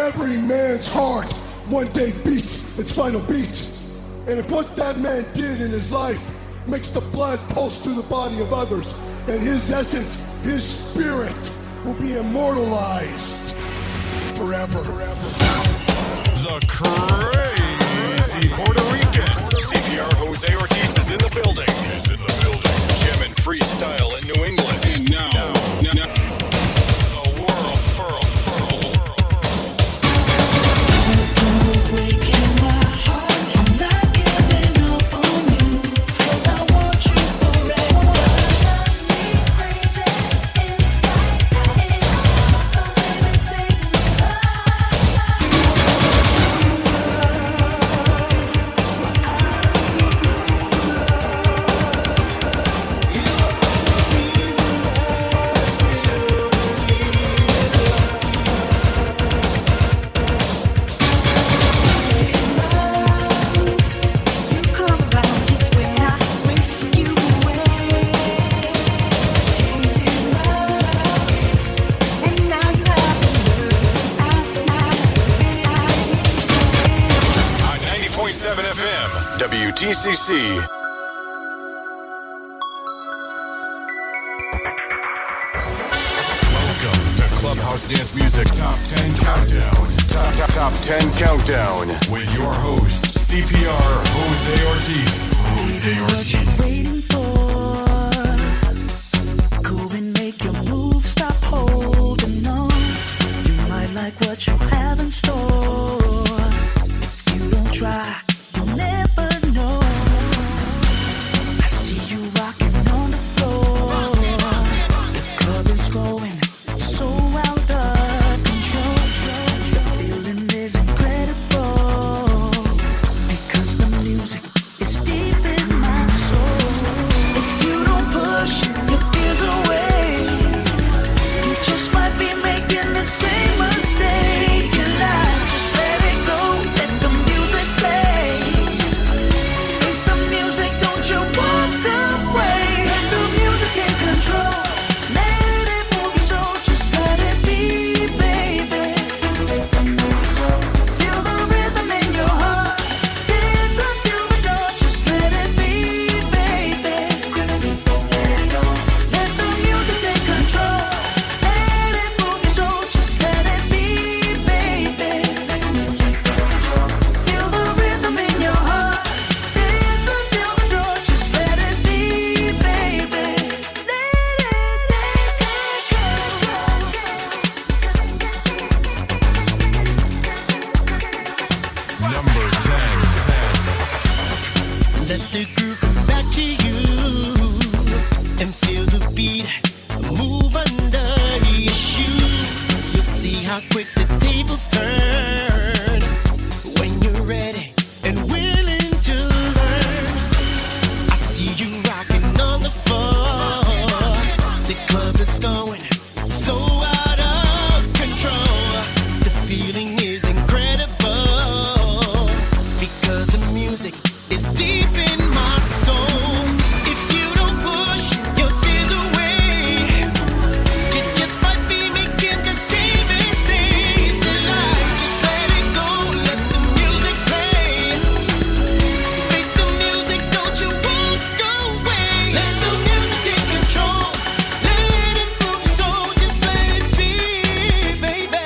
every man's heart one day beats its final beat. And if what that man did in his life makes the blood pulse through the body of others, and his essence, his spirit, will be immortalized forever. The crazy Puerto Rican. CPR Jose Ortiz is in the building. Jim and Freestyle in New England. And now. The world. Breaking my heart, I'm not giving up on you, 'cause I want you forever. Love me crazy inside, so let me take me WTCC. Welcome to Clubhouse Dance Music Top 10 Countdown. Top 10 Countdown with your host, CPR Jose Ortiz. What you waiting for? Go and make your move, stop holding on. You might like what you have in store. If you don't try, you'll never know. I see you rocking on the floor. The club is going so out of control. The feeling is incredible, because the music is deep in my soul. If you don't push your fears away, you just might be making the same mistake in life. Just let it go, let the music play. Face the music, don't you walk away. Let the music take control. Let it move your soul, just let it be, baby. Feel the rhythm in your heart. Dance until the dawn, just let it be, baby. Let the music take control. Let it move your soul, just let it be, baby. Feel the rhythm in your heart. Dance until the dawn, just let it be, baby. Let it Number 10. Let the groove come back to you and feel the beat move under your shoe. You'll see how quick the tables turn when you're ready and willing to learn. I see you rocking on the floor. The club is going so out of control. The feeling is incredible, because the music is deep in my soul. If you don't push your fears away, you just might be making the same mistakes in life. Just let it go, let the music play. Face the music, don't you walk away. Let the music take control. Let it move your soul, just let it be, baby.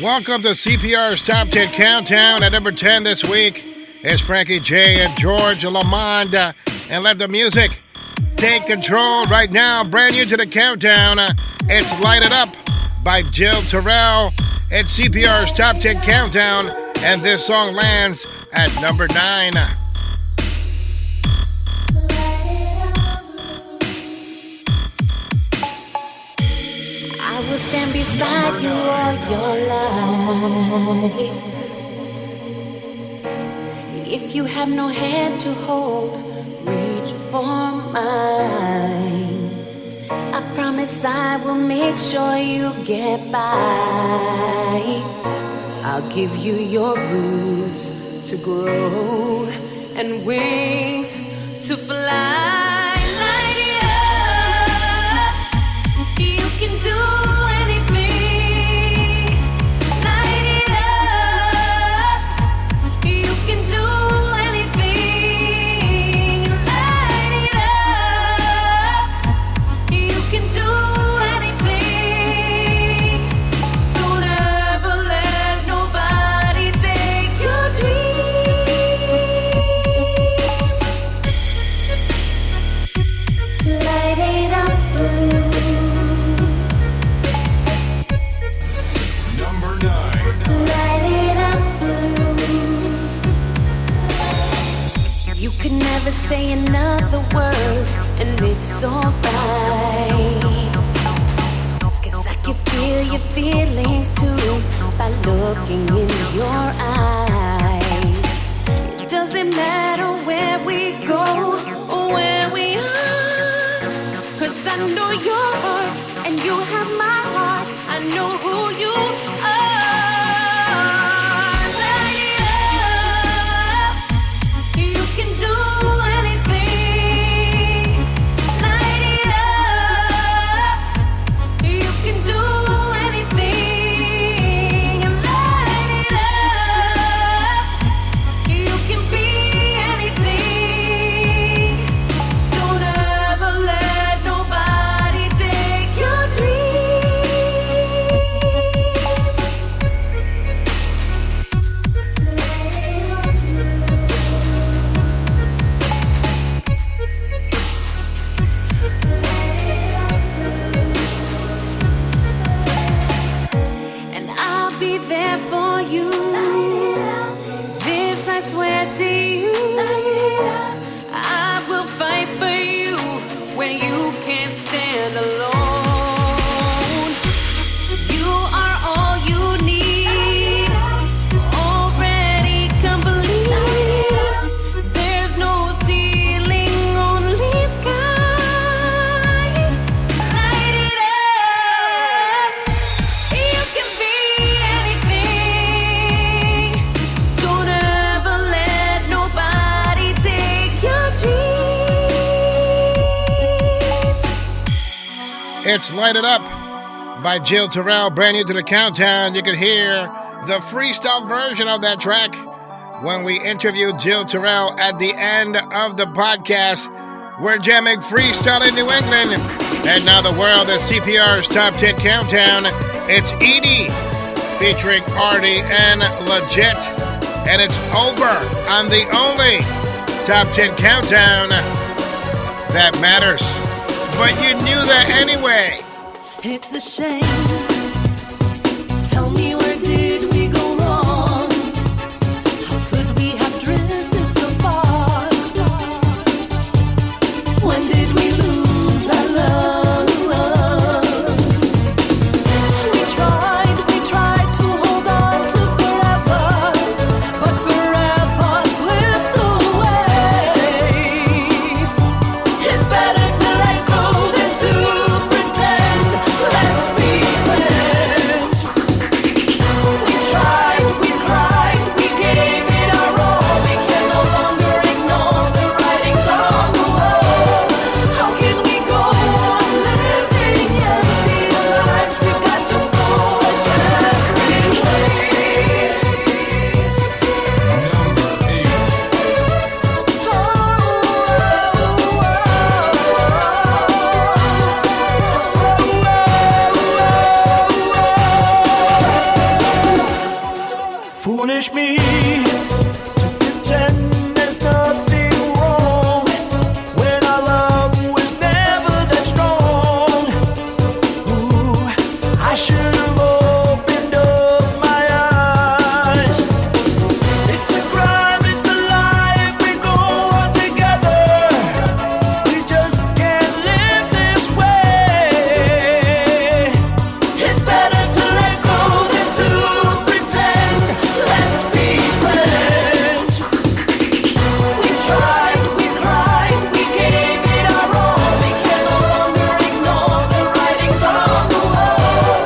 Welcome to CPR's Top 10 Countdown. At number 10 this week is Frankie J and George Lamond. And let the music take control right now. Brand new to the countdown. It's Light It Up by Tirrell. It's CPR's Top 10 Countdown. And this song lands at number 9. I will stand beside you all your life. If you have no hand to hold, reach for mine. I promise I will make sure you get by. I'll give you your roots to grow and wings to fly. Light it up. You can do anything. Light it up. You can do anything. Light it up. You can do anything. Don't ever let nobody take your dreams. Light it up, blue. Number 9. Light it up, blue. You could never say another word, and it's alright. 'Cause I can feel your feelings too by looking in your eyes. It doesn't matter where we go or where we are, 'cause I know your heart and you have my heart. I know who you are. Light it up. You can do anything. Light it up. You can do anything. Light it up. You can be anything. Don't ever let nobody take your dreams. And I'll be there for you. This I swear to you. I will fight for you when you can't stand alone. You are all you need. Already complete. There's no ceiling, only sky. Light it up. You can be anything. Don't ever let nobody take your dreams. It's Light It Up by Tirrell. Brand new to the countdown. You can hear the freestyle version of that track when we interview Tirrell at the end of the podcast. We're jamming freestyle in New England. And now the world is CPR's Top 10 Countdown. It's Edee featuring Artie and Legit. And it's over on the only Top 10 Countdown that matters. But you knew that anyway. It's a shame. Tell me, where did we go wrong? How could we have drifted so far? When did we lose our love? We tried to hold on to forever, but forever slipped away. It's better to let go than to pretend. Let's be friends. foolish me to pretend there's nothing wrong when our love was never that strong. Ooh, I should have opened up my eyes. It's a crime, it's a lie if we go on together. We just can't live this way. It's better to let go than to pretend. Let's be friends. We tried, we cried, we gave it our all. We can no longer ignore the writings on the wall.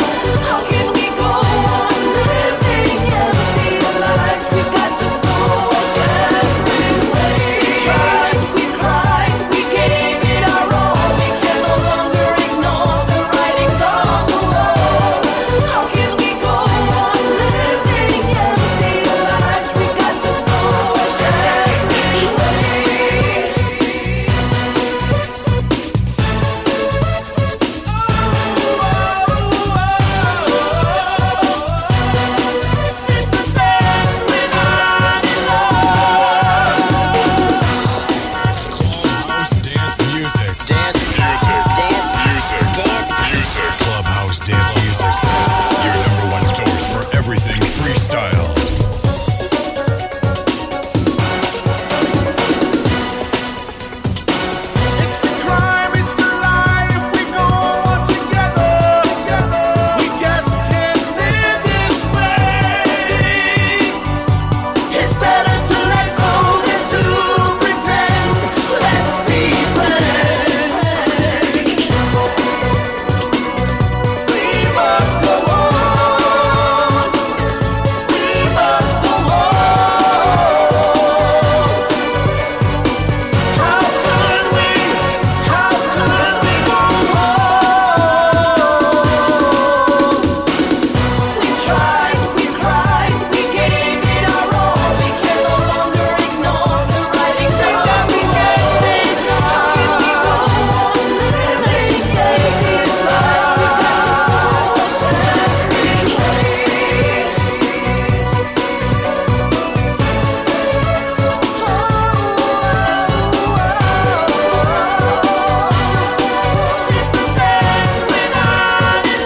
How can we go on living empty lives? We've got to go our separate ways. We tried, we cried, we gave it our all. We can no longer ignore the writings on the wall. How can we go on living empty lives? We've got to go our separate ways. It's the same when I'm in love. Clubhouse dance music. Dance music. Clubhouse dance music. Your number one source for everything freestyle. It's a crime, it's a lie if we go on together. We just can't live this way. It's better to let go than to pretend. Let's be friends. We must go on. We must go on. How could we go on? We tried, we cried, we gave it our all. We can no longer ignore the writings that we gave. How can we go on living these empty lives? We've got to go our separate ways. It's the same when I'm in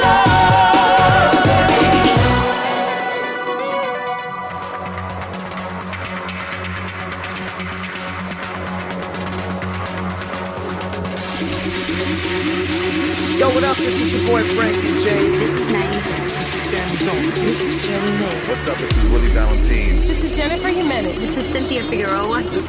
Yo, what up? This is your boy Frankie J. This is Naisha. This is Sammy Zone. This is Joey May. What's up? This is Willie Valentine. This is Jennifer Jimenez. This is Cynthia Figueroa. This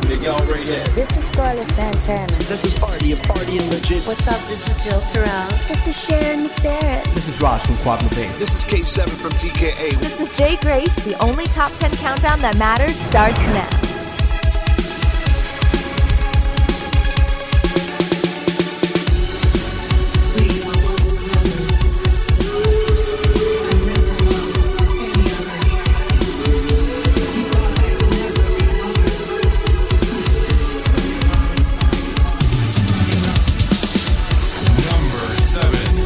is Scarlett Santana. This is Artie of Artie and Legit. What's up? This is Jill Tirrell. This is Sharon Sarah. This is Ross from Quadlibet. This is K7 from TKA. This is Jay Grace. The only top 10 countdown that matters starts now. Number 7.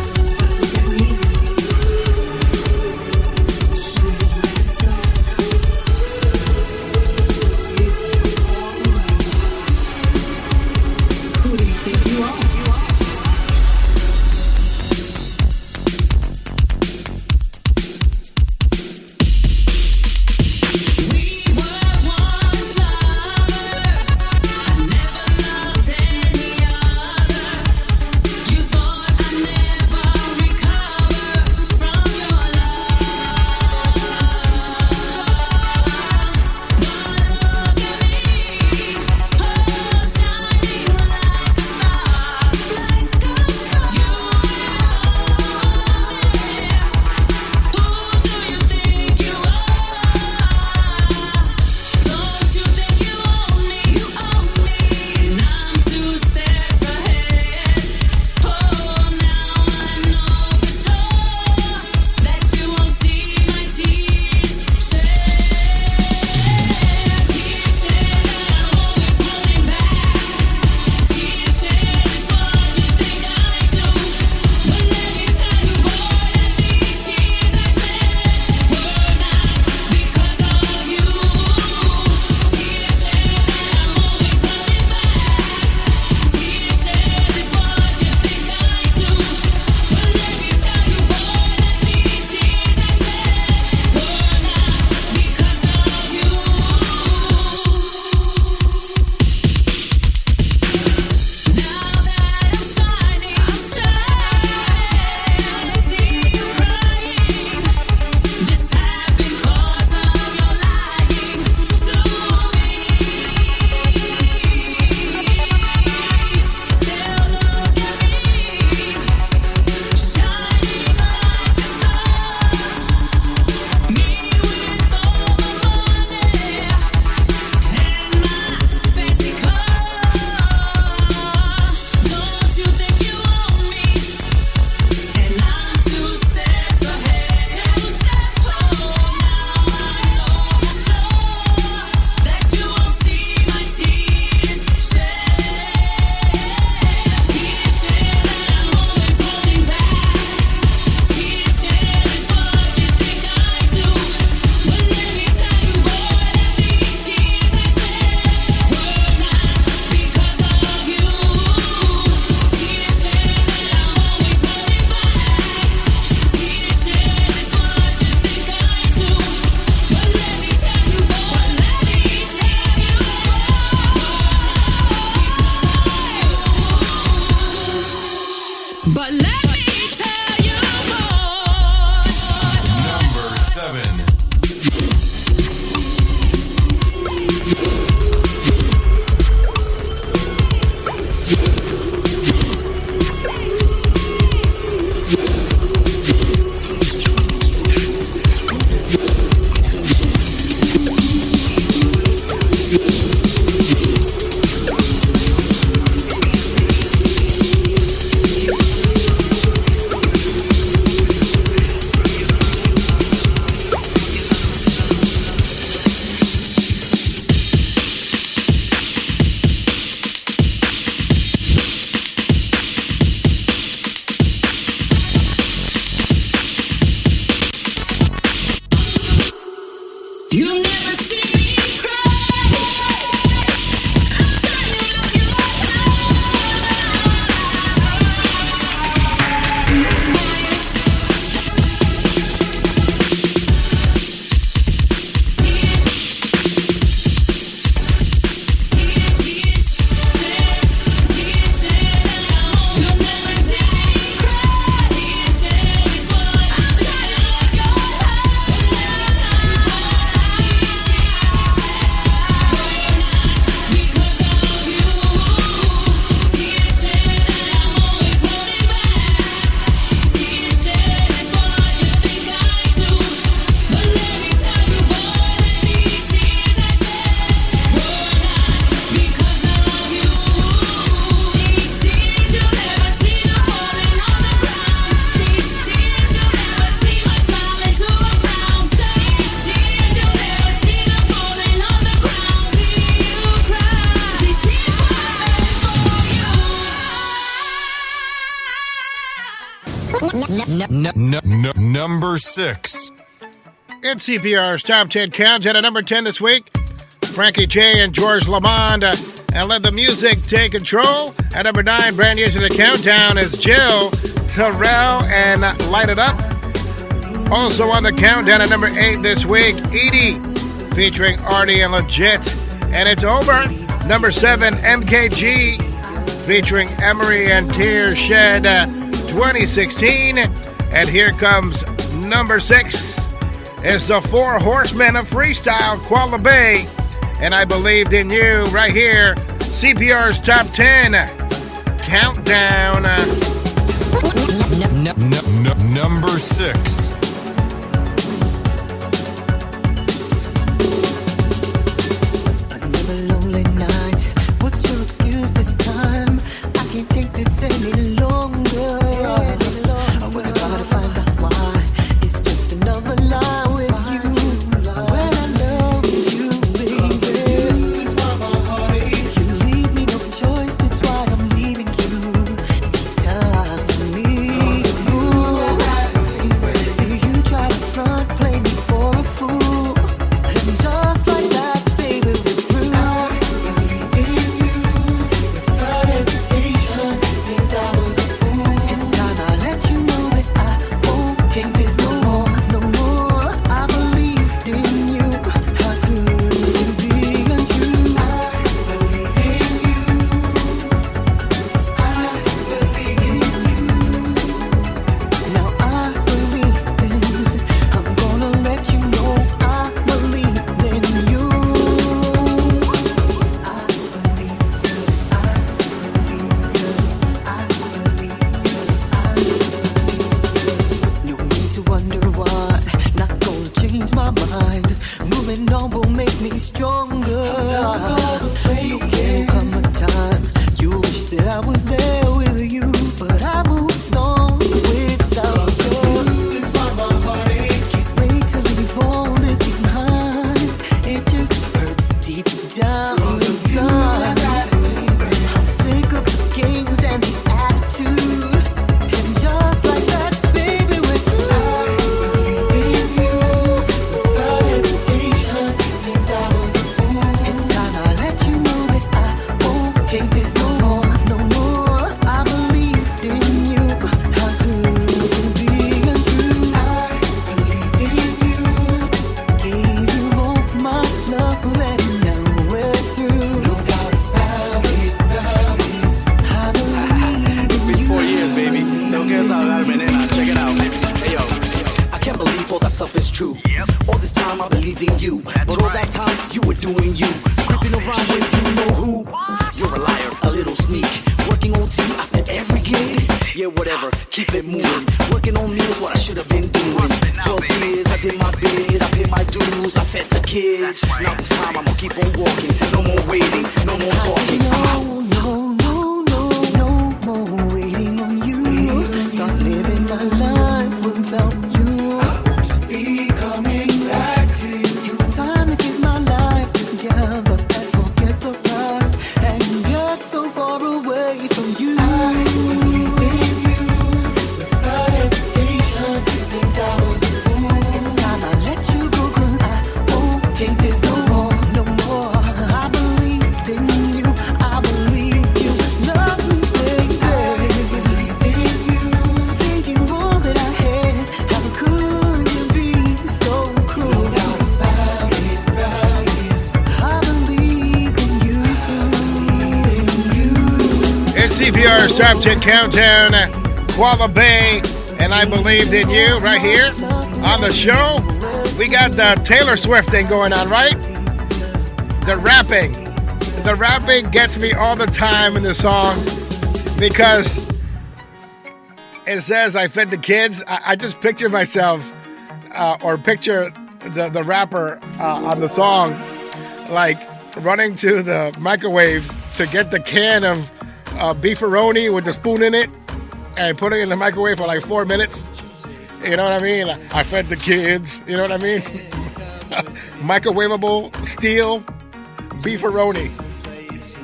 Number 6. It's CPR's Top 10 Countdown at number 10 this week. Frankie J and George Lamond, and let the music take control. At number 9, brand new to the countdown is JILLTIRRELLIN and Light It Up. Also on the countdown at number 8 this week, Edee featuring Artie and Legit, and it's over. Number 7, MKG featuring Emery and Tears Shed 2016. And here comes number 6. It's the 4 Horsemen of Freestyle, Quadlibet, and I Believed in You, right here. CPR's Top 10 Countdown. Number 6. Another lonely night. What's your excuse this time? I can't take this any longer. When I try to find out why, it's just another lie with you. When I love you, baby, you leave me no choice. That's why I'm leaving you. It's time for me to move. See you try to front, play me for a fool, and just like that, baby, we're through. I believe in you without hesitation since I was a fool. It's time I let you know that I won't take this no more, no more. I believed in you. How could it be untrue? I believe in you. I believe in you. Now I believe in you. I'm gonna let you know I believe in you. I believe you. I believe you. No need to wonder why. Not gonna change my mind. Moving on will make me stronger. There'll come a time you'll wish that I was there with you, but I moved on without you. Can't wait to leave all this behind. It just hurts deep down inside. I'm sick of the games and the attitude, and just like that, baby, we're through. I believe in you without hesitation since I was a fool. It's time I let you know that I won't take this no more, no more. I believed in you. How could it be untrue? I believed in you. Gave you all my love, and now we're through. No doubt about it, about it. I believe It's been 4 years, baby. No guess I'll have been in. Check it out, baby. Hey, yo. I can't believe all that stuff is true. All this time I believed in you. But all that time you were doing you. Creeping around with you know who. You're a liar, a little sneak. Working OT after every gig. Yeah, whatever, keep it moving. Working on me is what I should have been doing. 12 years, I did my bid, I paid my dues, I fed the kids. Now this time I'm gonna keep on walking. No more waiting, no more talking. I'm out. no more waiting on you. Start living my life without you. Be coming back to you. It's time to get my life together and forget the past and get so far away from you. I believe in you without hesitation since I was a fool. It's time I let you go 'cause I won't take this no more, no more. I believed in you. I believe you love me, baby. I believe in you. Thinking all that I had. How could you be so cruel? No doubt about it, about it. I believe in you. It's CPR's Top 10 Countdown, Quadlibet, and I Believed in You, right here on the show. We got the Taylor Swift thing going on, right? The rapping. The rapping gets me all the time in the song because it says I fed the kids. I just picture myself or picture the rapper on the song like running to the microwave to get the can of beefaroni with the spoon in it and put it in the microwave for like 4 minutes. You know what I mean? I fed the kids. You know what I mean? Microwavable steel beefaroni.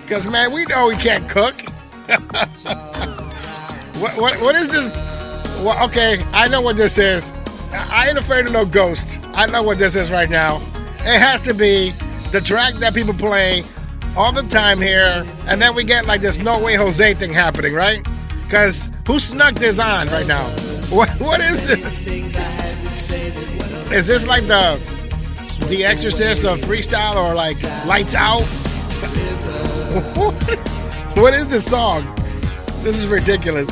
Because, man, we know we can't cook. What is this Well, okay, I know what this is. I ain't afraid of no ghost. I know what this is right now. It has to be the track that people play all the time here, and then we get like this No Way Jose thing happening, right? Because who snuck this on right now? What is this? Is this like the Exorcist of freestyle or like Lights Out? What is this song? This is ridiculous.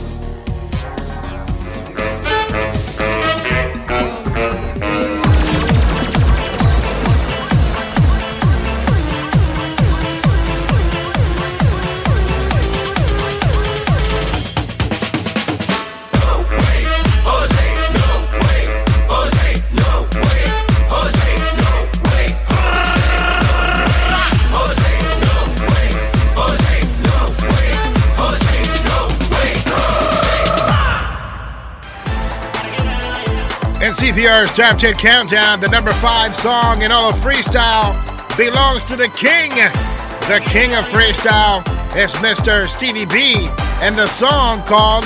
CPR's Top 10 Countdown, the number 5 song in all of freestyle belongs to the king of freestyle. It's Mr. Stevie B and the song called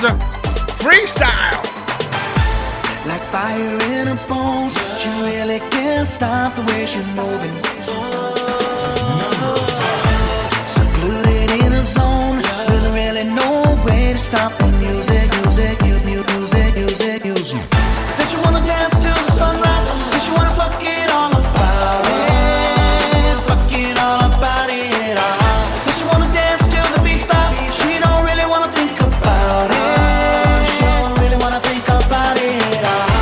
Freestyle. Like fire in her bones, she really can't stop the way she's moving. Secluded in a zone, with really no way to stop the music. Said she wanna dance till the sunrise, said she wanna fuck it all about it, Said she wanna dance till the beat stops, she don't really wanna think about it,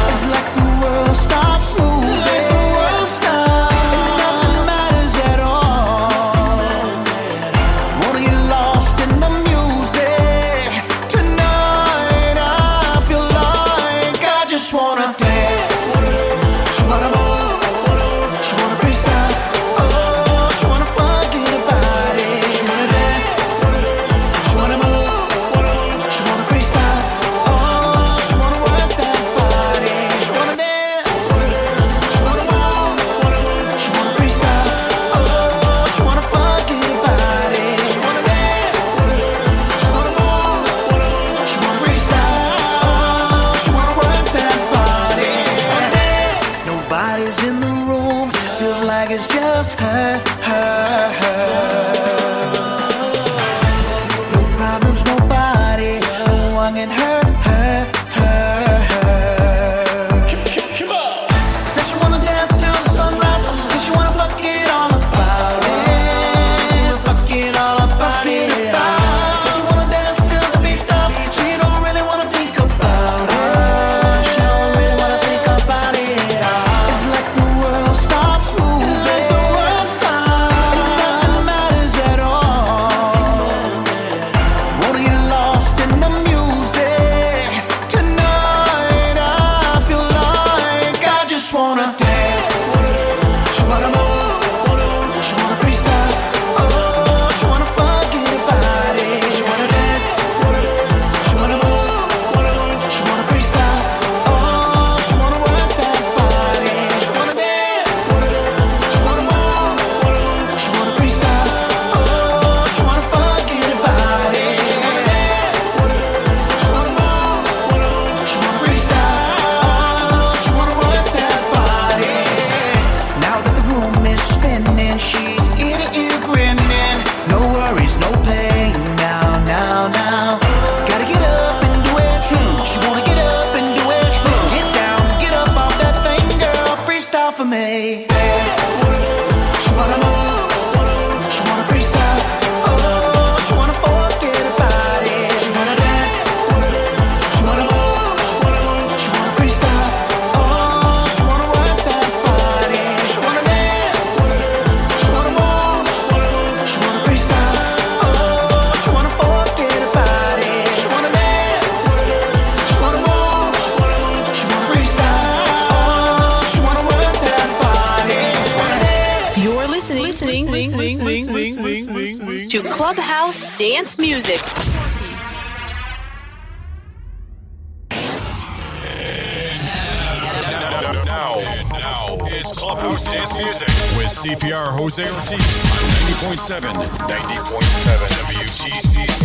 It's like the world stops moving, and nothing matters at all. Wanna get lost in the music tonight, I feel like I just wanna dance. She wanna move, she wanna freestyle, oh, she wanna forget about it. She wanna dance, she wanna move, she wanna freestyle, oh, she wanna work that body. She wanna dance, she wanna move, she wanna freestyle, oh, she wanna forget about it. She wanna dance, she wanna move, she wanna freestyle, oh, she wanna work that body. She wanna dance. Nobody's in the room, feels like it's just her. No problems, nobody, no one can hurt her. Said she wanna dance till the sunrise, said she wanna fuck it all about it, Said she wanna dance till the beat stops, she don't really wanna think about it, It's like the world stops moving, and nothing matters at all. Wanna get lost in the music tonight, I feel like I just wanna dance. She wanna move, she wanna freestyle, oh, she wanna forget about it. She wanna dance, she wanna move, she wanna freestyle, oh, she wanna work that body. She wanna dance, she wanna move, she wanna freestyle, oh, she wanna forget about it. She wanna dance, she wanna move, she wanna freestyle, oh, she wanna work that body. Now that the room is spinning, she's eating, grinning. No worries, no pain. Now. Gotta get up and do it. She wanna get up and do it. Get down, get up off that thing, girl. Freestyle for me. Dance. She wanna move. She wanna freestyle. Oh, she wanna forget about it. She wanna dance. She wanna move. She wanna freestyle. Oh, she wanna work that body. She wanna dance. She wanna move. She wanna freestyle. Oh, she wanna forget about it. She wanna dance. She wanna move. She wanna freestyle. Oh, she wanna work that body. She wanna dance. You're listening to Clubhouse Dance Music. Now, it's Clubhouse Dance Music with CPR Jose Ortiz on 90.7 WTCC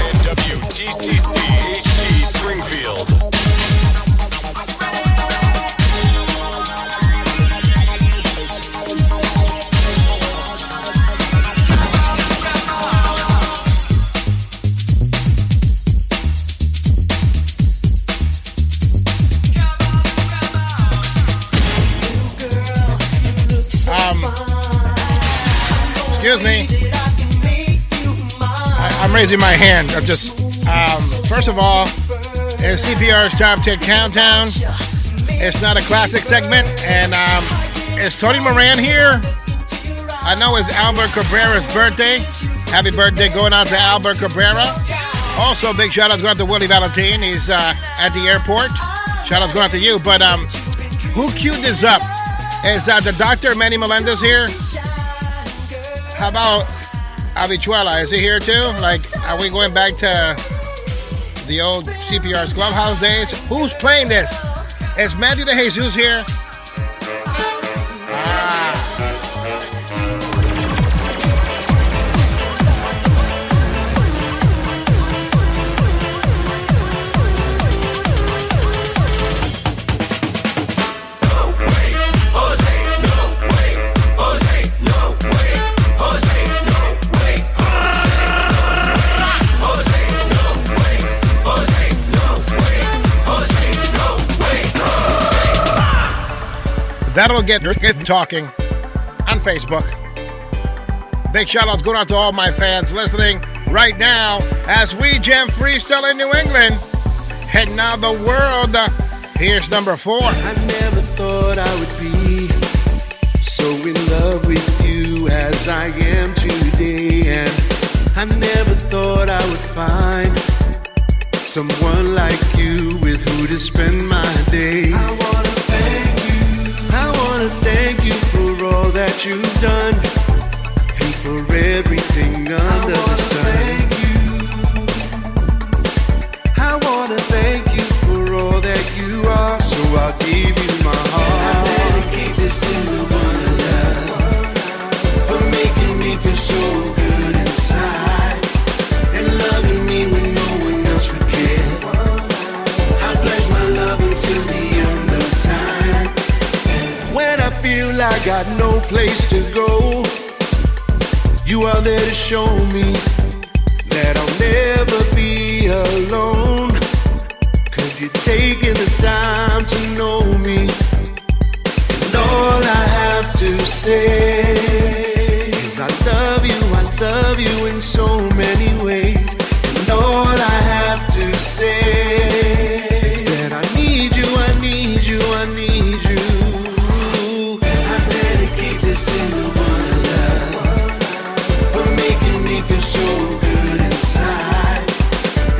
and WTCC HD Springfield. Excuse me. I'm raising my hand. I'm just, first of all, it's CPR's Top 10 Countdown. It's not a classic segment. And is Tony Moran here? I know it's Albert Cabrera's birthday. Happy birthday going out to Albert Cabrera. Also, big shout out going out to Willie Valentine. He's at the airport. Shout out going out to you. But who queued this up? Is the Dr. Manny Melendez here? How about Habichuela? Is he here too? Like, are we going back to the old CPR's Clubhouse days? Who's playing this? Is Matthew de Jesus here? That'll get talking on Facebook. Big shout outs going out to all my fans listening right now as we jam freestyle in New England. Heading out the world. Here's number 4. I never thought I would be so in love with you as I am today. And I never thought I would find someone like you with who to spend my days. I wanna thank you for all that you've done and for everything under the sun. I wanna thank you for all that you are, so I'll give you my heart. I dedicate this to the one I love, for making me feel so good inside and loving me when no one else would care. I pledge my love until the end of time. When I feel like I got no place to go, you are there to show me that I'll never be alone. 'Cause you're taking the time to know me, and all I have to say is I love you in so many ways. And all I have to say is that I need you, I need you, I need you. Feel so good inside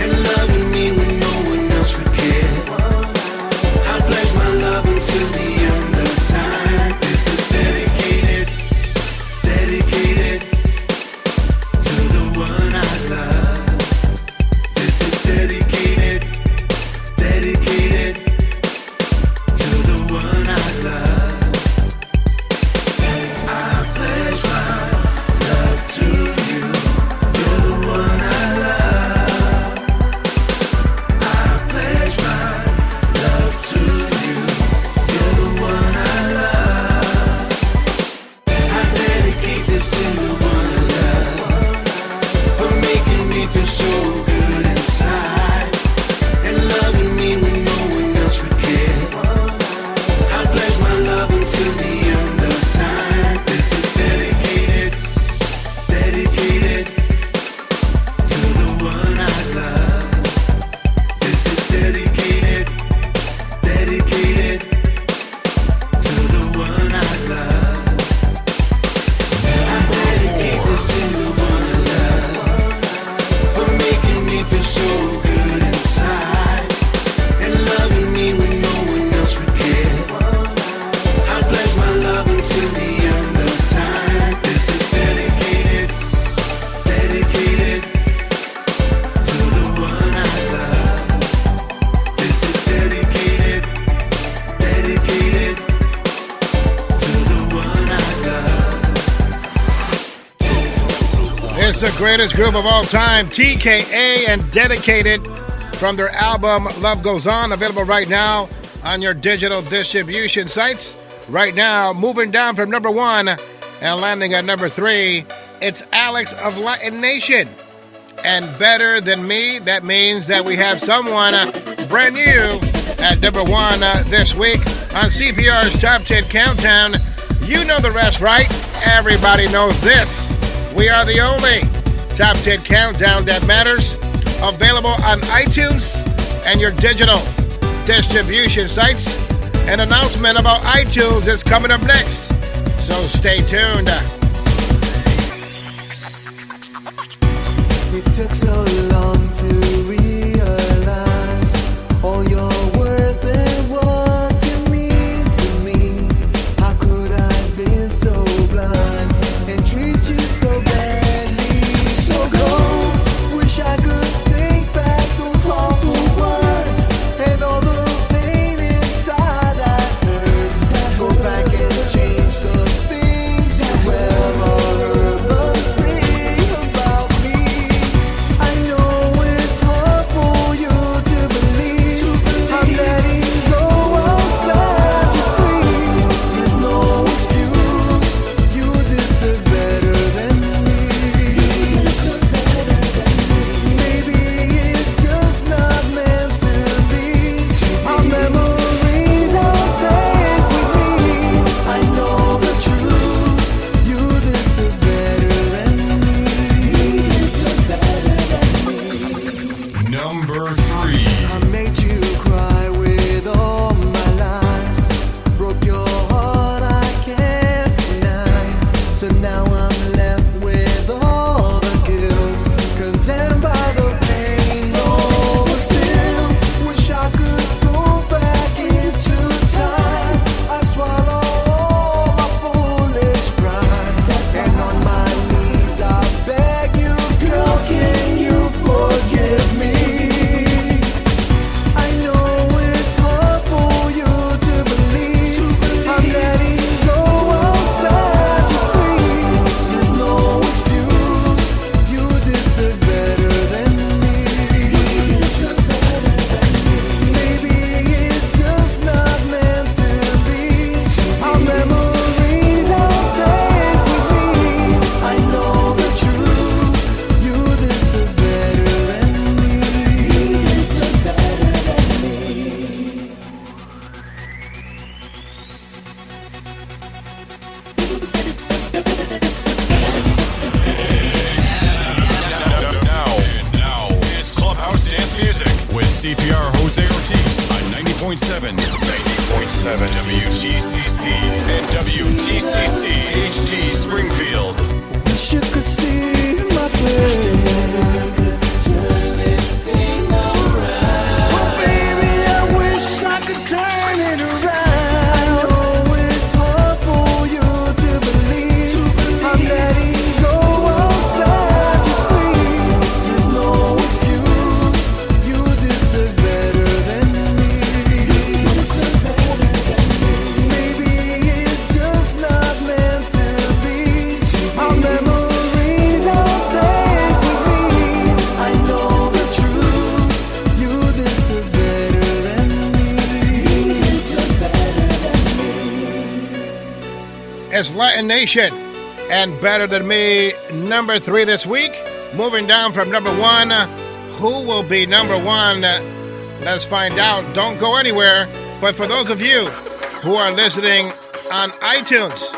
and loving me when no one else would care. I pledge my love until the end of time. This is dedicated to the one I love. This is dedicated to the one I love. I pledge my love to you. Greatest group of all time, TKA and Dedicated, from their album Love Goes On, available right now on your digital distribution sites. Right now, moving down from number 1 and landing at number 3, it's Alex of Latin Nation. And Better Than Me, that means that we have someone brand new at number 1 this week on CPR's Top 10 Countdown. You know the rest, right? Everybody knows this. We are the only top 10 countdown that matters. Available on iTunes and your digital distribution sites. An announcement about iTunes is coming up next, so stay tuned. It took so long to realize all your worth and what you mean to me. How could I have been so blind and treat you so badly? So cold, wish I could take back those awful words and all the pain inside I heard. Go back and change the things you ever heard but say about me. I know it's hard for you to believe I'm letting go outside you free. There's no excuse, you deserve better than me. Maybe it's just not meant to be. Our memories I'll take with me. I know the truth, you deserve better than me. Number 3. I made you cry with all my lies. Broke your heart, I can't deny. So now I'm left with all the guilt, condemned by the pain. Oh, but still, wish I could go back into time. I swallow all my foolish pride, and on my knees I beg you, girl, can you forgive me? I know it's hard for you to believe I'm letting go outside you free. There's no excuse, you deserve better than me. Maybe it's just not meant to be. Our memories I'll take with me. I know the truth, you deserve better than me. Now, it's Clubhouse Dance Music with CPR Jose Ortiz on 90.7 WGCC and WGCC HG Springfield. Wish you could see my pain. Oh baby, I wish I could turn it around. I know it's hard for you to believe I'm letting go outside you free. There's no excuse, you deserve better than me. Maybe it's just not meant to be. Our memories I'll take with me. I know the truth, you deserve better than me. It's Latin Nation and Better Than Me, number 3 this week. Moving down from number 1. Who will be number 1? Let's find out. Don't go anywhere. But for those of you who are listening on iTunes,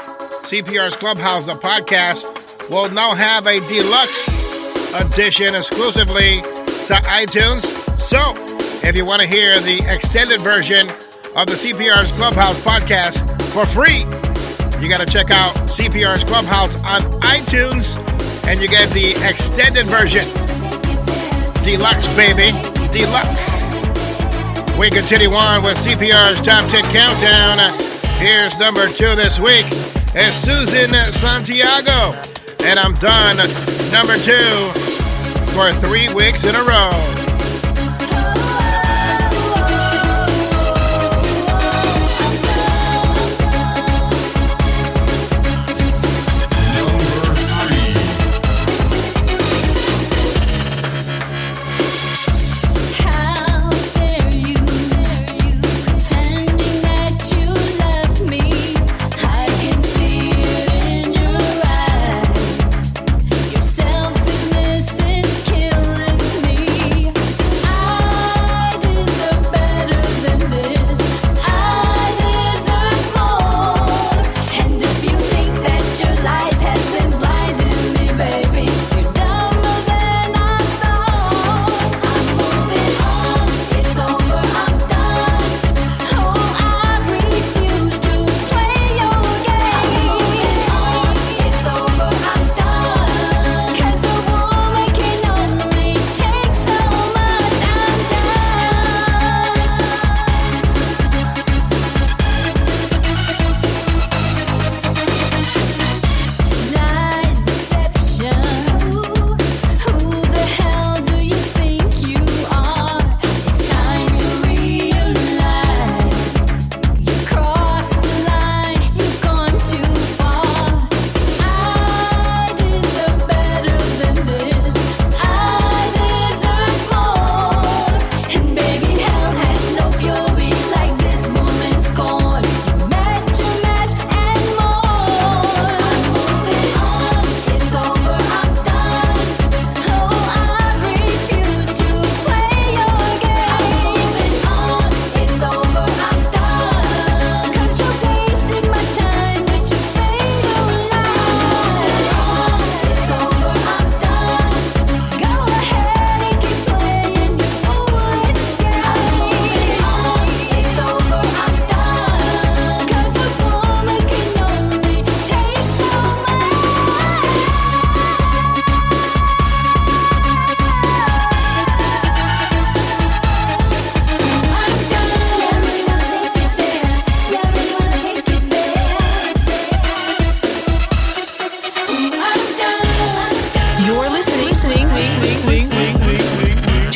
CPR's Clubhouse, the podcast, will now have a deluxe edition exclusively to iTunes. So, if you want to hear the extended version of the CPR's Clubhouse podcast for free, you got to check out CPR's Clubhouse on iTunes, and you get the extended version. Deluxe, baby. Deluxe. We continue on with CPR's Top 10 Countdown. Here's number 2 this week. It's Susan Santiago. And I'm done. Number 2 for 3 weeks in a row. How dare you pretending that you love me? I can see it in your eyes. Your selfishness is killing me.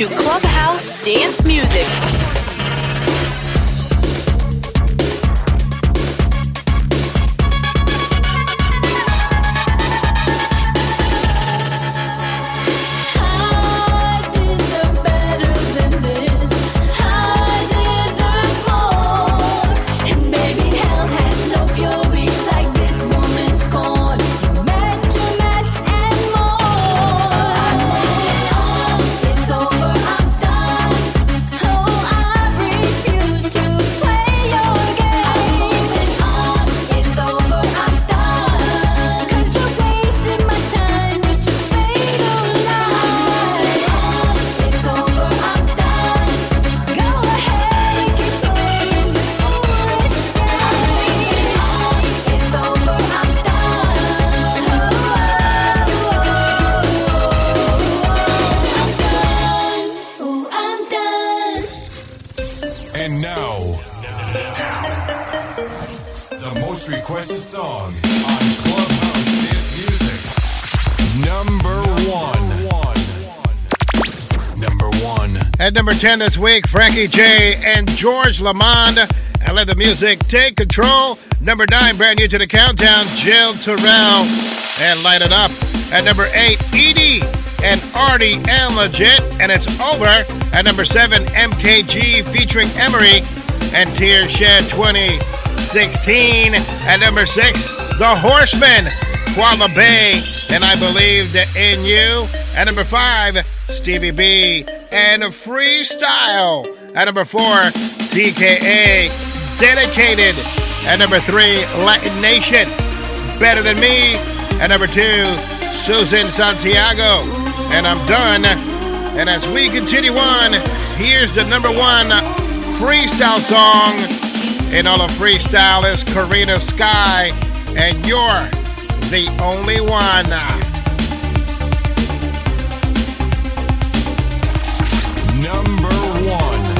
to Clubhouse Dance Music. Requested song on Clubhouse Dance Music. Number one. At number 10 this week, Frankie J and George Lamond. And let the music take control. Number 9, brand new to the countdown, JILLTIRRELLIN and Light It Up. At number 8, Edee and Artie and Legit. And it's over. At number 7, MKG featuring Emery and Tear Shed 2016. At number 6, The Horsemen, Quadlibet, and I Believed in You. At number 5, Stevie B and Freestyle. At number 4, TKA, Dedicated. At number 3, Latin Nation, Better Than Me. At number 2, Susan Santiago, and I'm Done. And as we continue on, here's the number 1 freestyle song in all of freestyle is Karina, Skye, and You're the Only One. Number 1.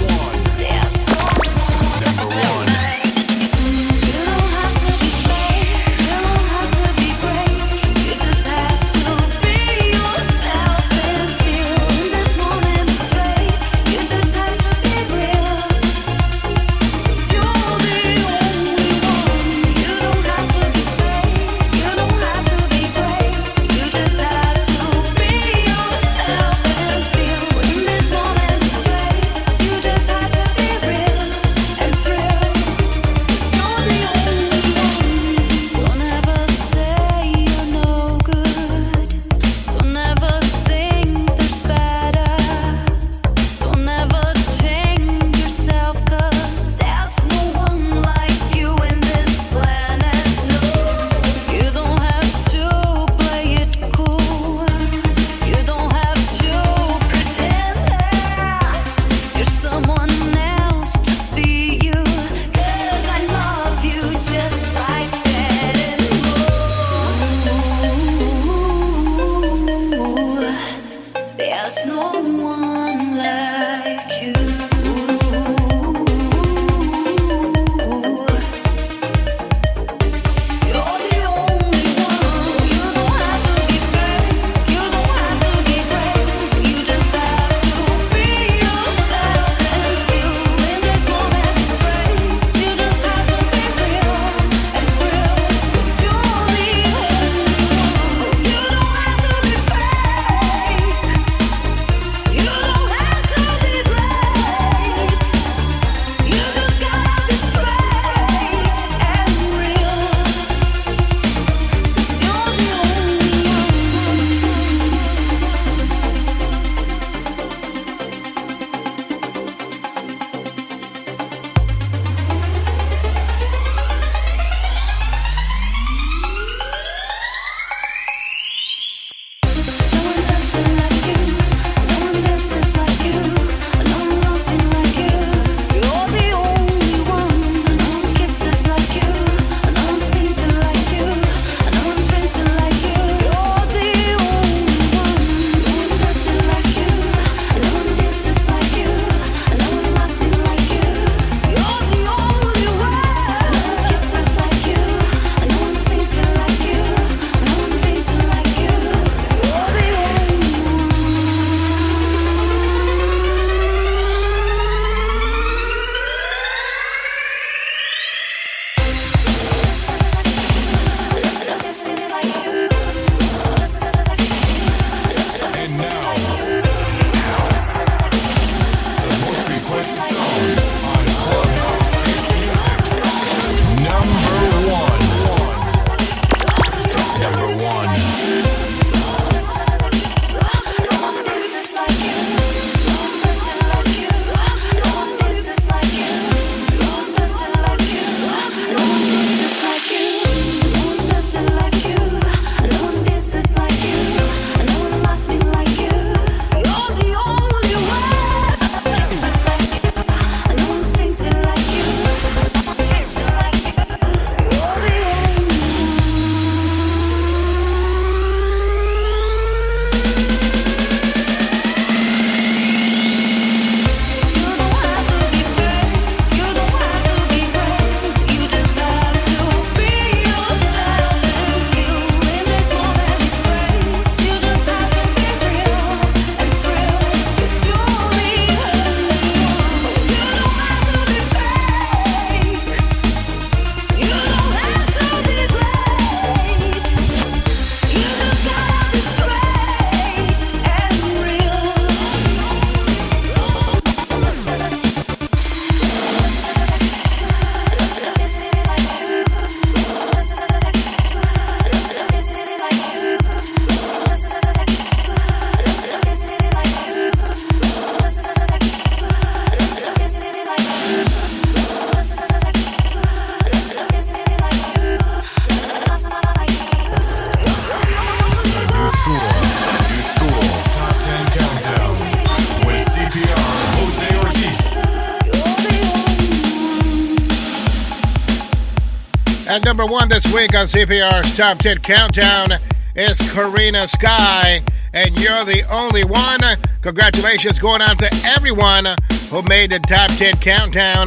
At number 1 this week on CPR's Top 10 Countdown is Karina, Skye, and You're the Only One. Congratulations going out to everyone who made the Top 10 Countdown.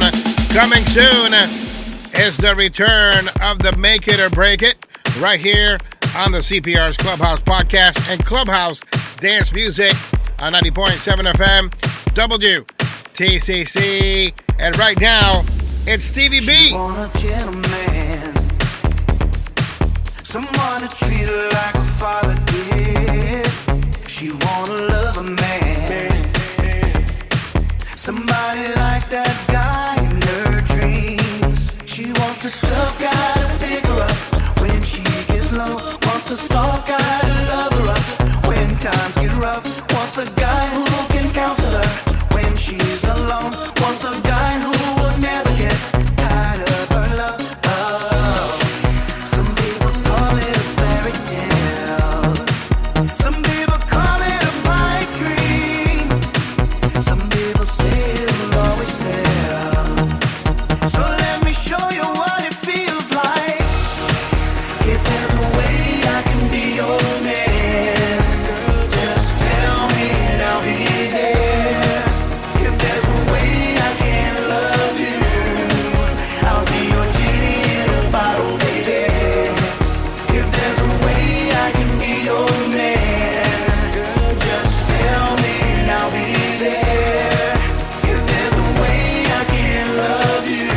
Coming soon is the return of the Make It or Break It right here on the CPR's Clubhouse podcast and Clubhouse Dance Music on 90.7 FM WTCC. And right now, it's Stevie B. She want a gentleman, someone to treat her like a father did. She want to love a man, somebody like that guy in her dreams. She wants a tough guy to pick her up when she gets low. Wants a soft guy to love her up when times get rough. Wants a guy who can counsel her when she's alone. Wants a guy who will never get tired of her love. Oh, some people call it a fairy tale. Some people call it a pipe dream. Some people say it'll always fail. So let me show you what it feels like. If there's a way I can be your man, just tell me and I'll be there. If there's a way I can love you, I'll be your genie in a bottle, baby. If there's a way I can be your man, just tell me and I'll be there. If there's a way I can love you,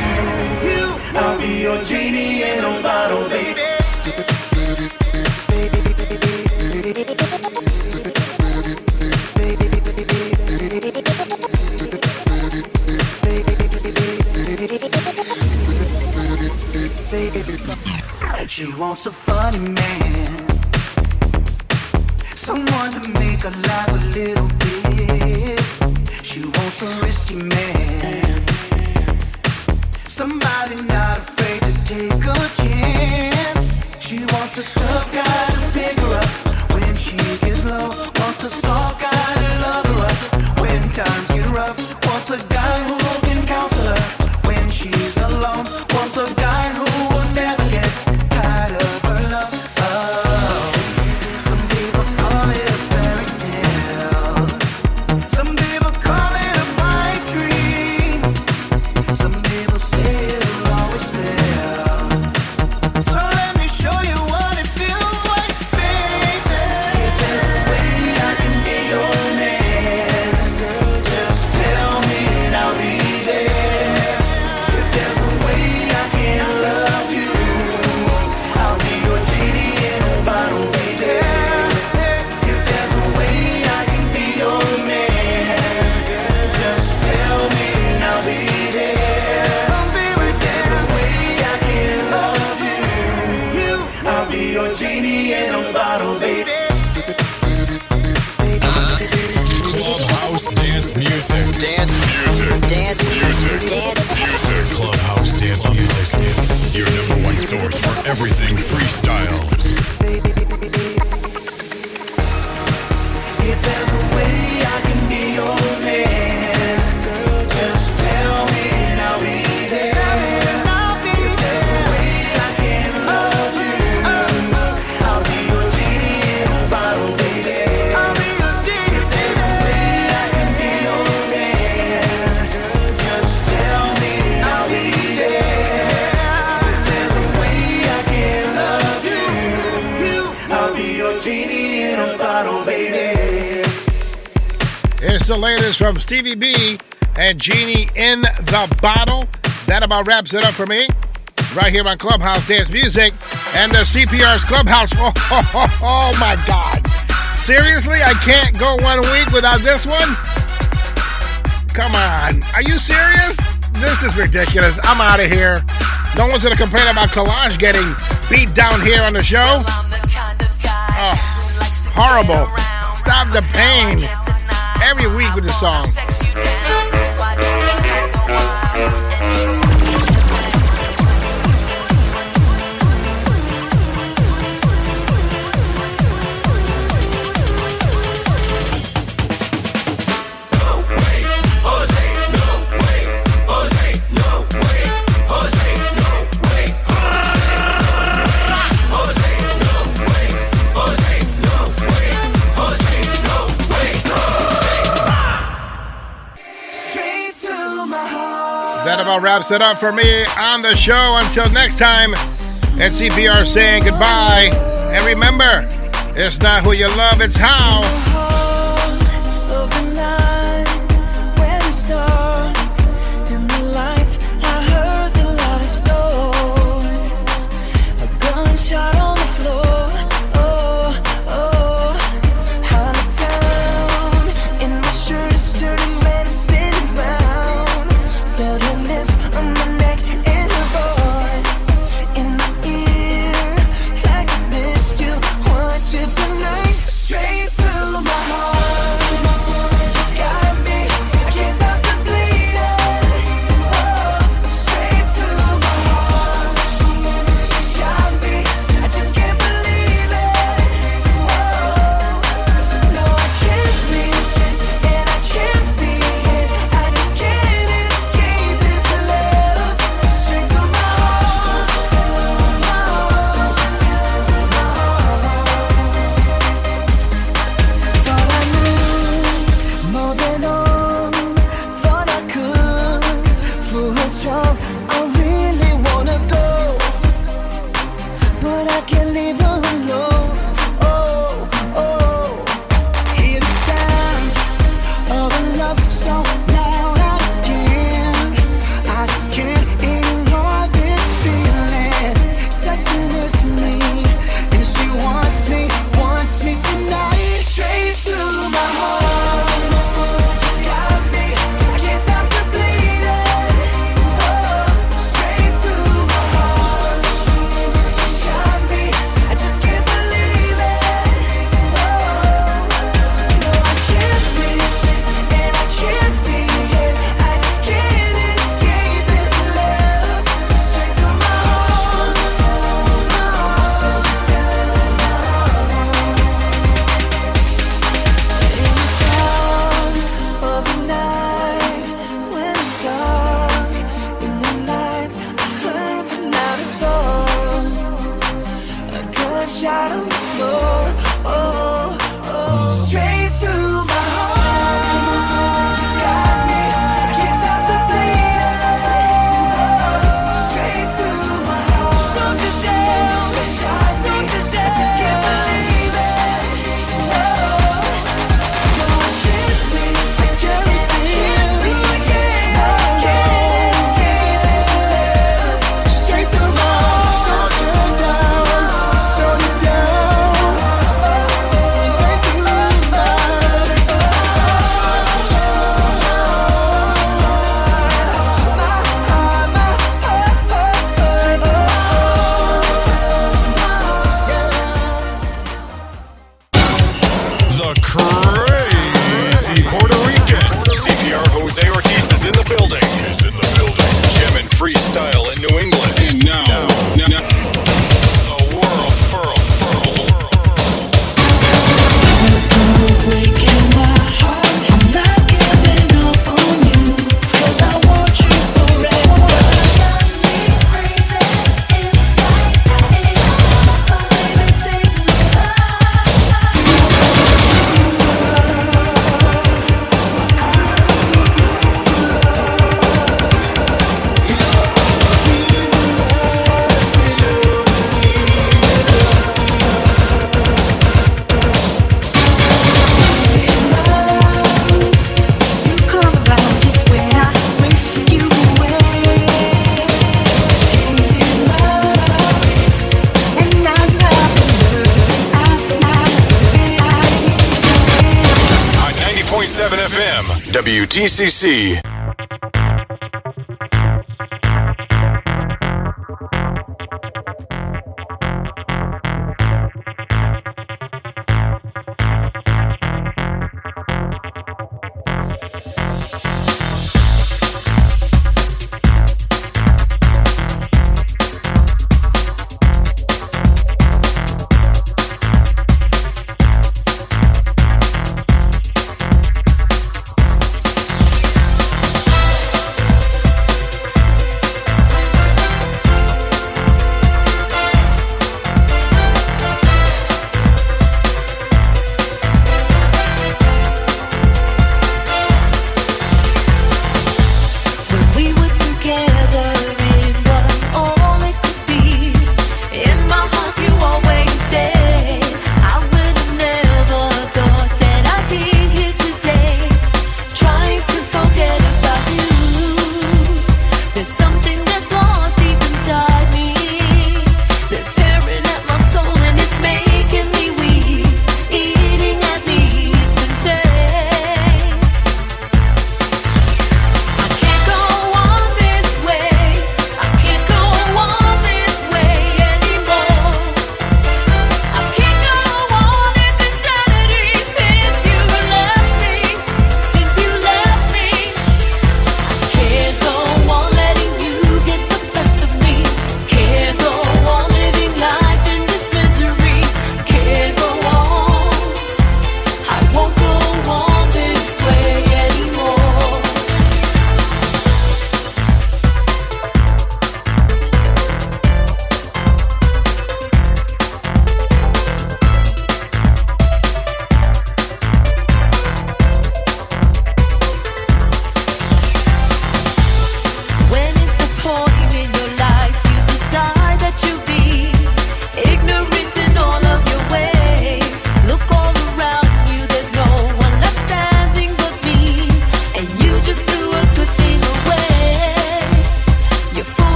I'll be your genie in a bottle, baby. She wants a funny man, someone to make her laugh a little bit. She wants a risky man, somebody not afraid to take a chance. She wants a tough guy to pick her up when she gets low. Wants a soft guy to love her up when times get rough. Wants a guy who can counsel her when she's alone. Wants a guy who will never get tired of her love. Oh, some people call it a fairy tale. Some people call it a pipe dream. Some people say it'll always fail. So let me show you what it feels like, baby. If there's a way I can be your man, just tell me and I'll be there. If there's a way I can love you, I'll be your genie in a bottle, baby. If there's a way I can be your man, just tell me and I'll be there. If there's a way I can love you, I'll be your genie in a bottle, baby. Clubhouse Dance Music. Dance Music. Dance Music. Dance Music. Clubhouse Dance Music. Your number one source for everything freestyle. If there's a way I can be your man, just tell me and I'll be there. If there's a way I can love you, I'll be your genie in a bottle, baby. If there's a way I can be your man, just tell me and I'll be there. If there's a way I can love you, I'll be your genie in a bottle, baby. It's the latest from Stevie B and Genie in the Bottle. That about wraps it up for me. Right here on Clubhouse Dance Music and the CPR's Clubhouse. Oh my God. Seriously? I can't go 1 week without this one? Come on. Are you serious? This is ridiculous. I'm out of here. No one's going to complain about Collage getting beat down here on the show. Oh, horrible. Stop the pain. Every week with the song. about wraps it up for me on the show. Until next time, it's CPR saying goodbye. And remember, it's not who you love, it's how. Freestyle in New England. And now the world furl. Breaking my heart, I'm not giving up on you, 'cause I want you forever. Got me crazy inside, so baby take me WTCC.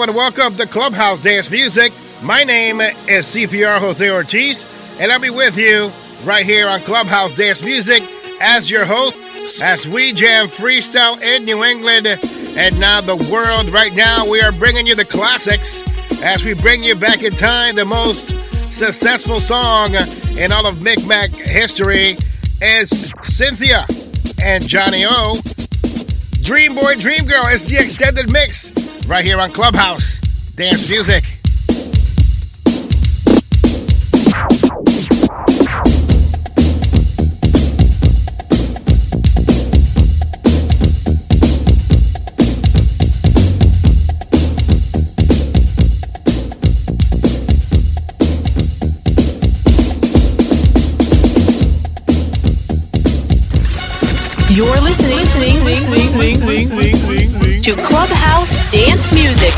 Hello and welcome to Clubhouse Dance Music. My name is CPR Jose Ortiz, and I'll be with you right here on Clubhouse Dance Music as your host as we jam freestyle in New England and now the world. Right now, we are bringing you the classics as we bring you back in time. The most successful song in all of Micmac history is Cynthia and Johnny O. Dream Boy, Dream Girl is the extended mix right here on Clubhouse Dance Music. You're listening to Clubhouse Dance Music.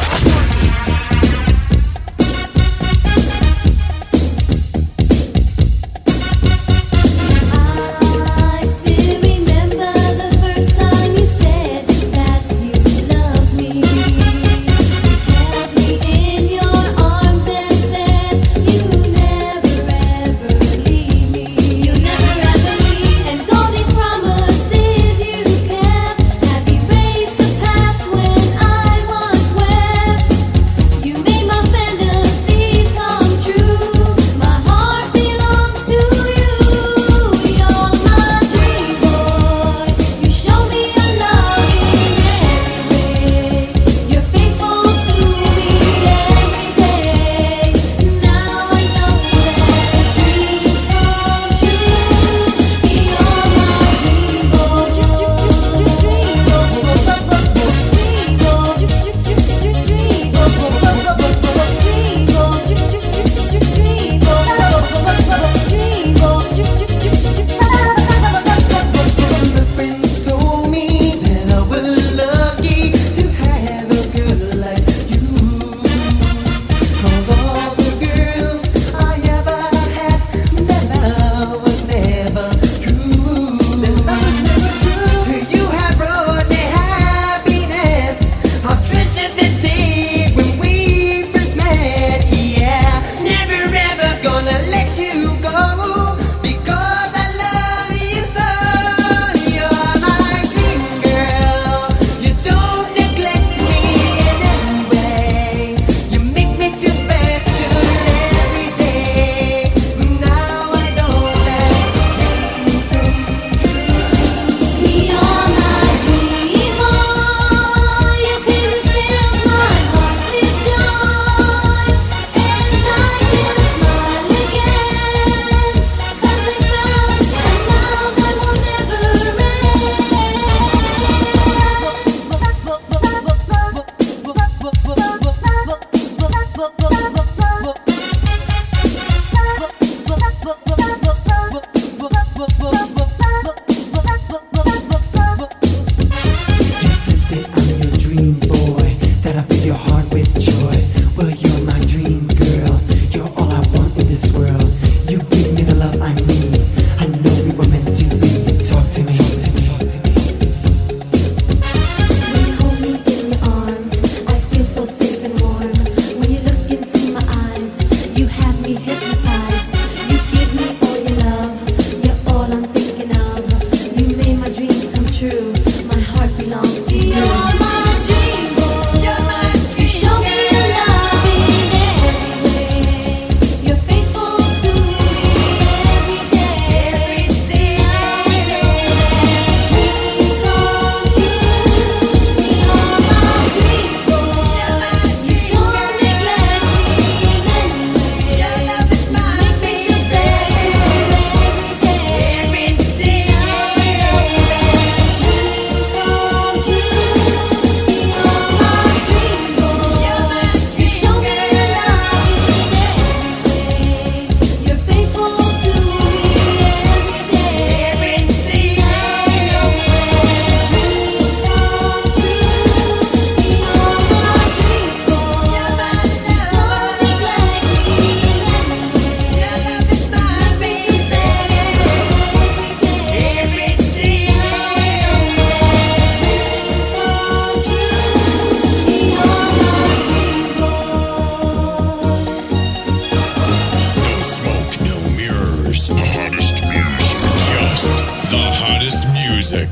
hottest music. Just the hottest music.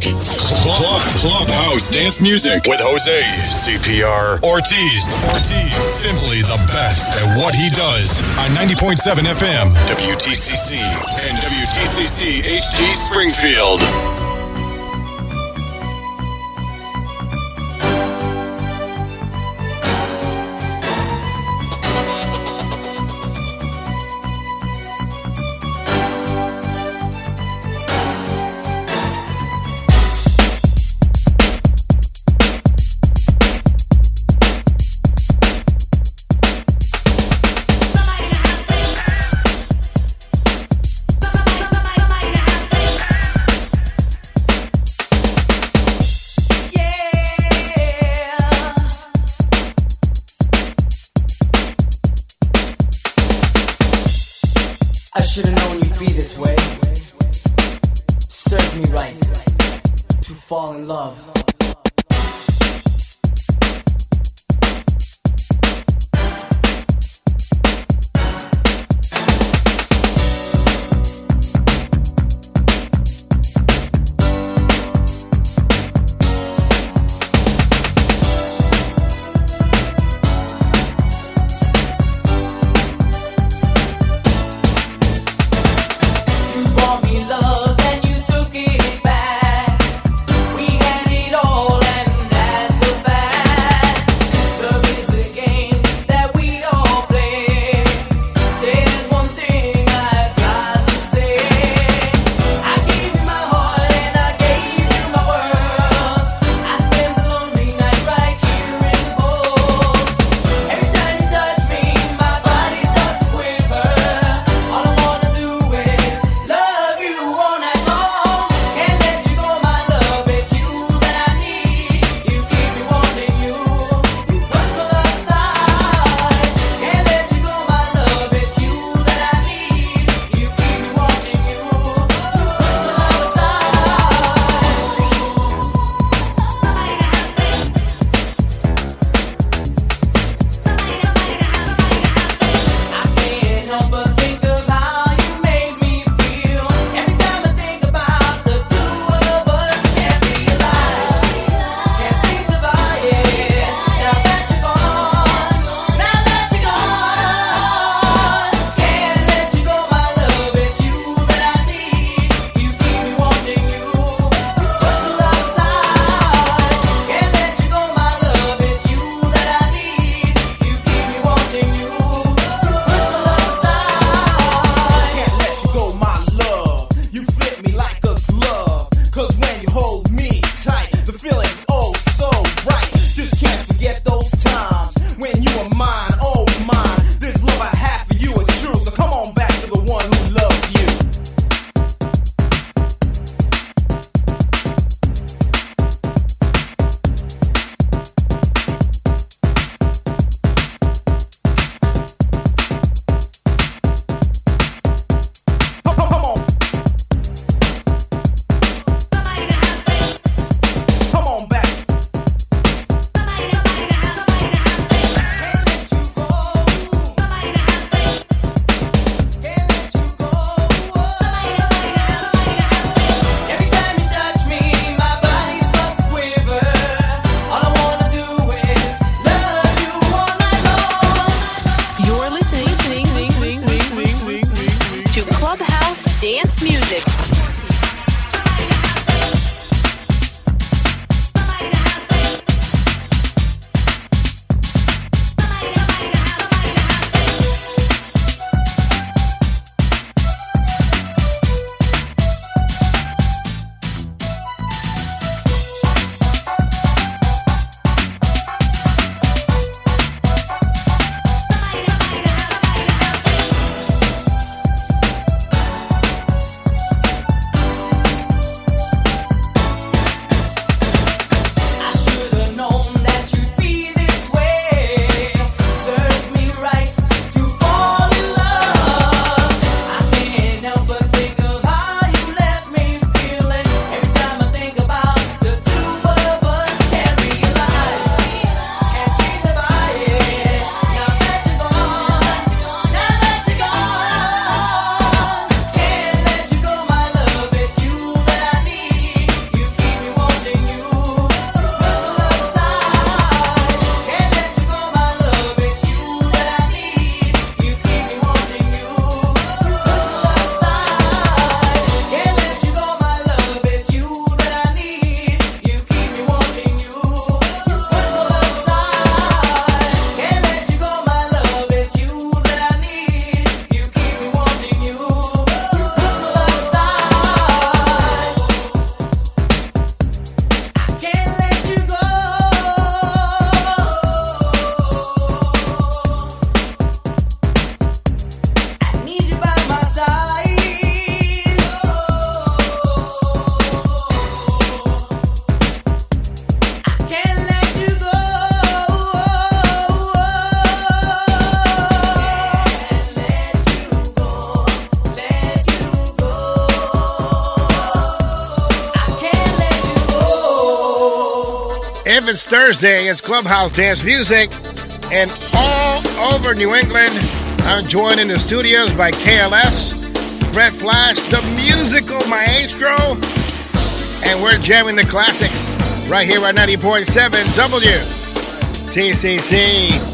Clubhouse dance music with Jose CPR Ortiz. Simply the best at what he does on 90.7 FM, WTCC, and WTCC HD Springfield. Should've known you'd be this way. Serves me right to fall in love. Love and you took it back. We had it all. it's Thursday. It's Clubhouse Dance Music. And all over New England, I'm joined in the studios by KLS, Fred Flash, the musical maestro. And we're jamming the classics right here at 90.7 WTCC.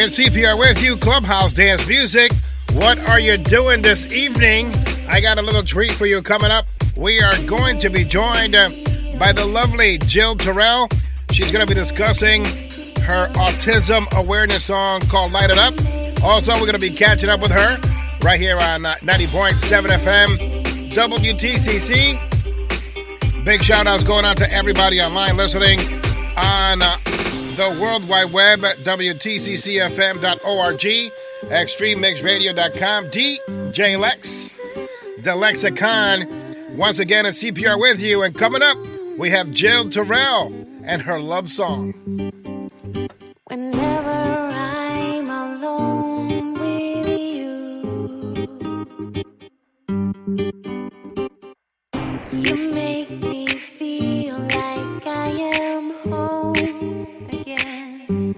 And CPR with you, Clubhouse Dance Music. What are you doing this evening? I got a little treat for you coming up. We are going to be joined by the lovely Jill Tirrell. She's going to be discussing her autism awareness song called Light It Up. Also, we're going to be catching up with her right here on 90.7 FM WTCC. Big shout outs going out to everybody online listening on the World Wide Web, WTCCFM.org, ExtremeMixRadio.com, DJ Lex, the Lexicon. Once again, it's CPR with you. And coming up, we have Jill Tirrell and her love song. Whenever I'm alone with you, home again.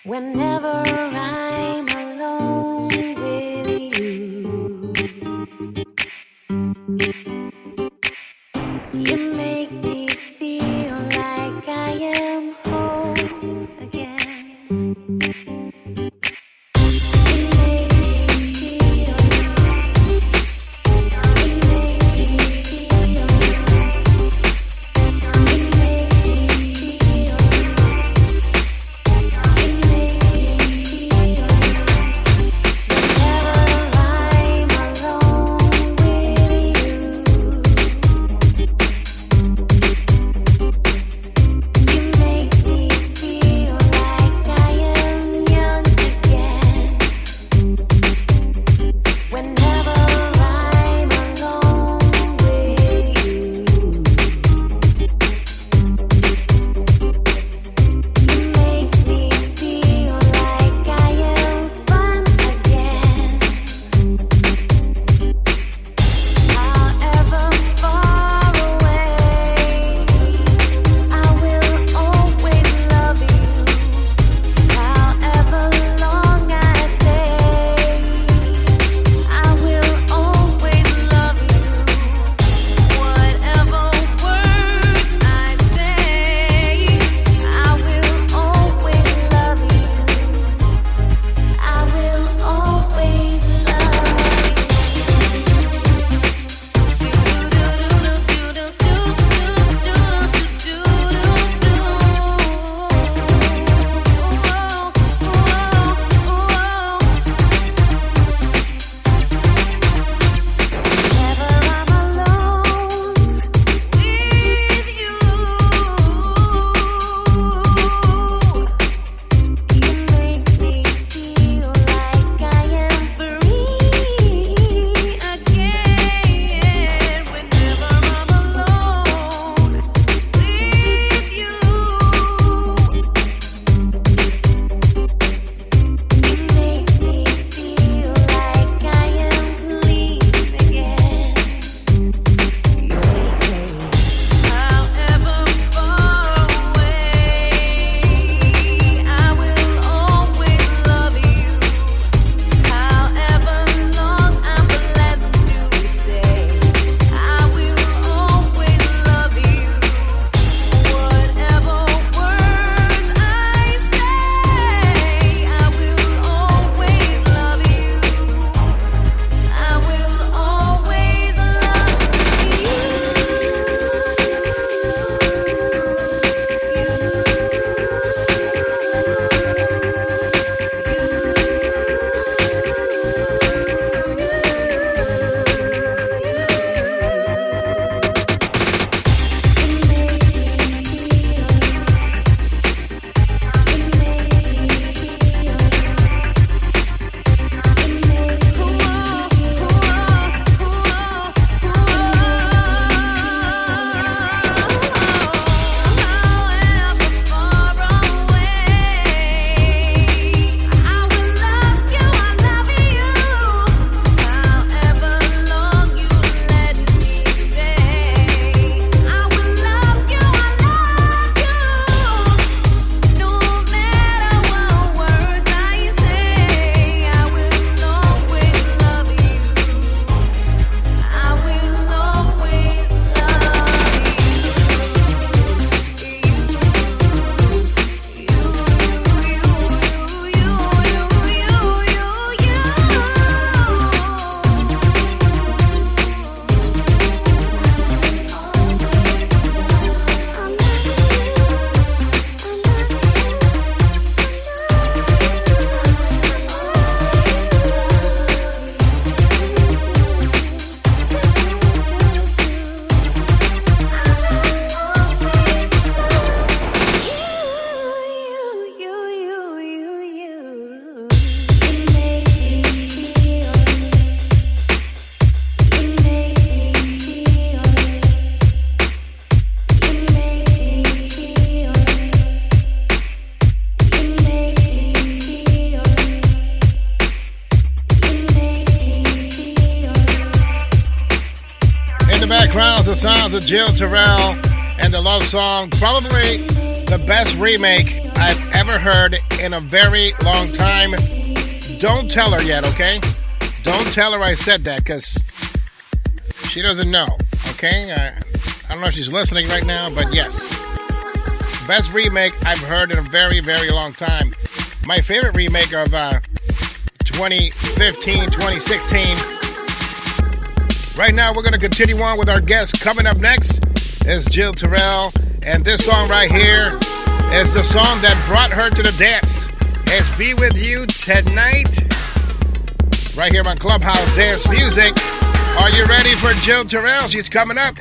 Whenever I'm alone with you, you make me feel like I am home again. backgrounds, the sounds of Jill Tirrell and the love song, probably the best remake I've ever heard in a very long time. Don't tell her yet, okay? Don't tell her I said that, because she doesn't know, okay? I don't know if she's listening right now, but yes. Best remake I've heard in a very, very long time. My favorite remake of 2015, 2016. Right now, we're going to continue on with our guest. Coming up next is Jill Tirrell, and this song right here is the song that brought her to the dance. It's Be With You Tonight, right here on Clubhouse Dance Music. Are you ready for Jill Tirrell? She's coming up.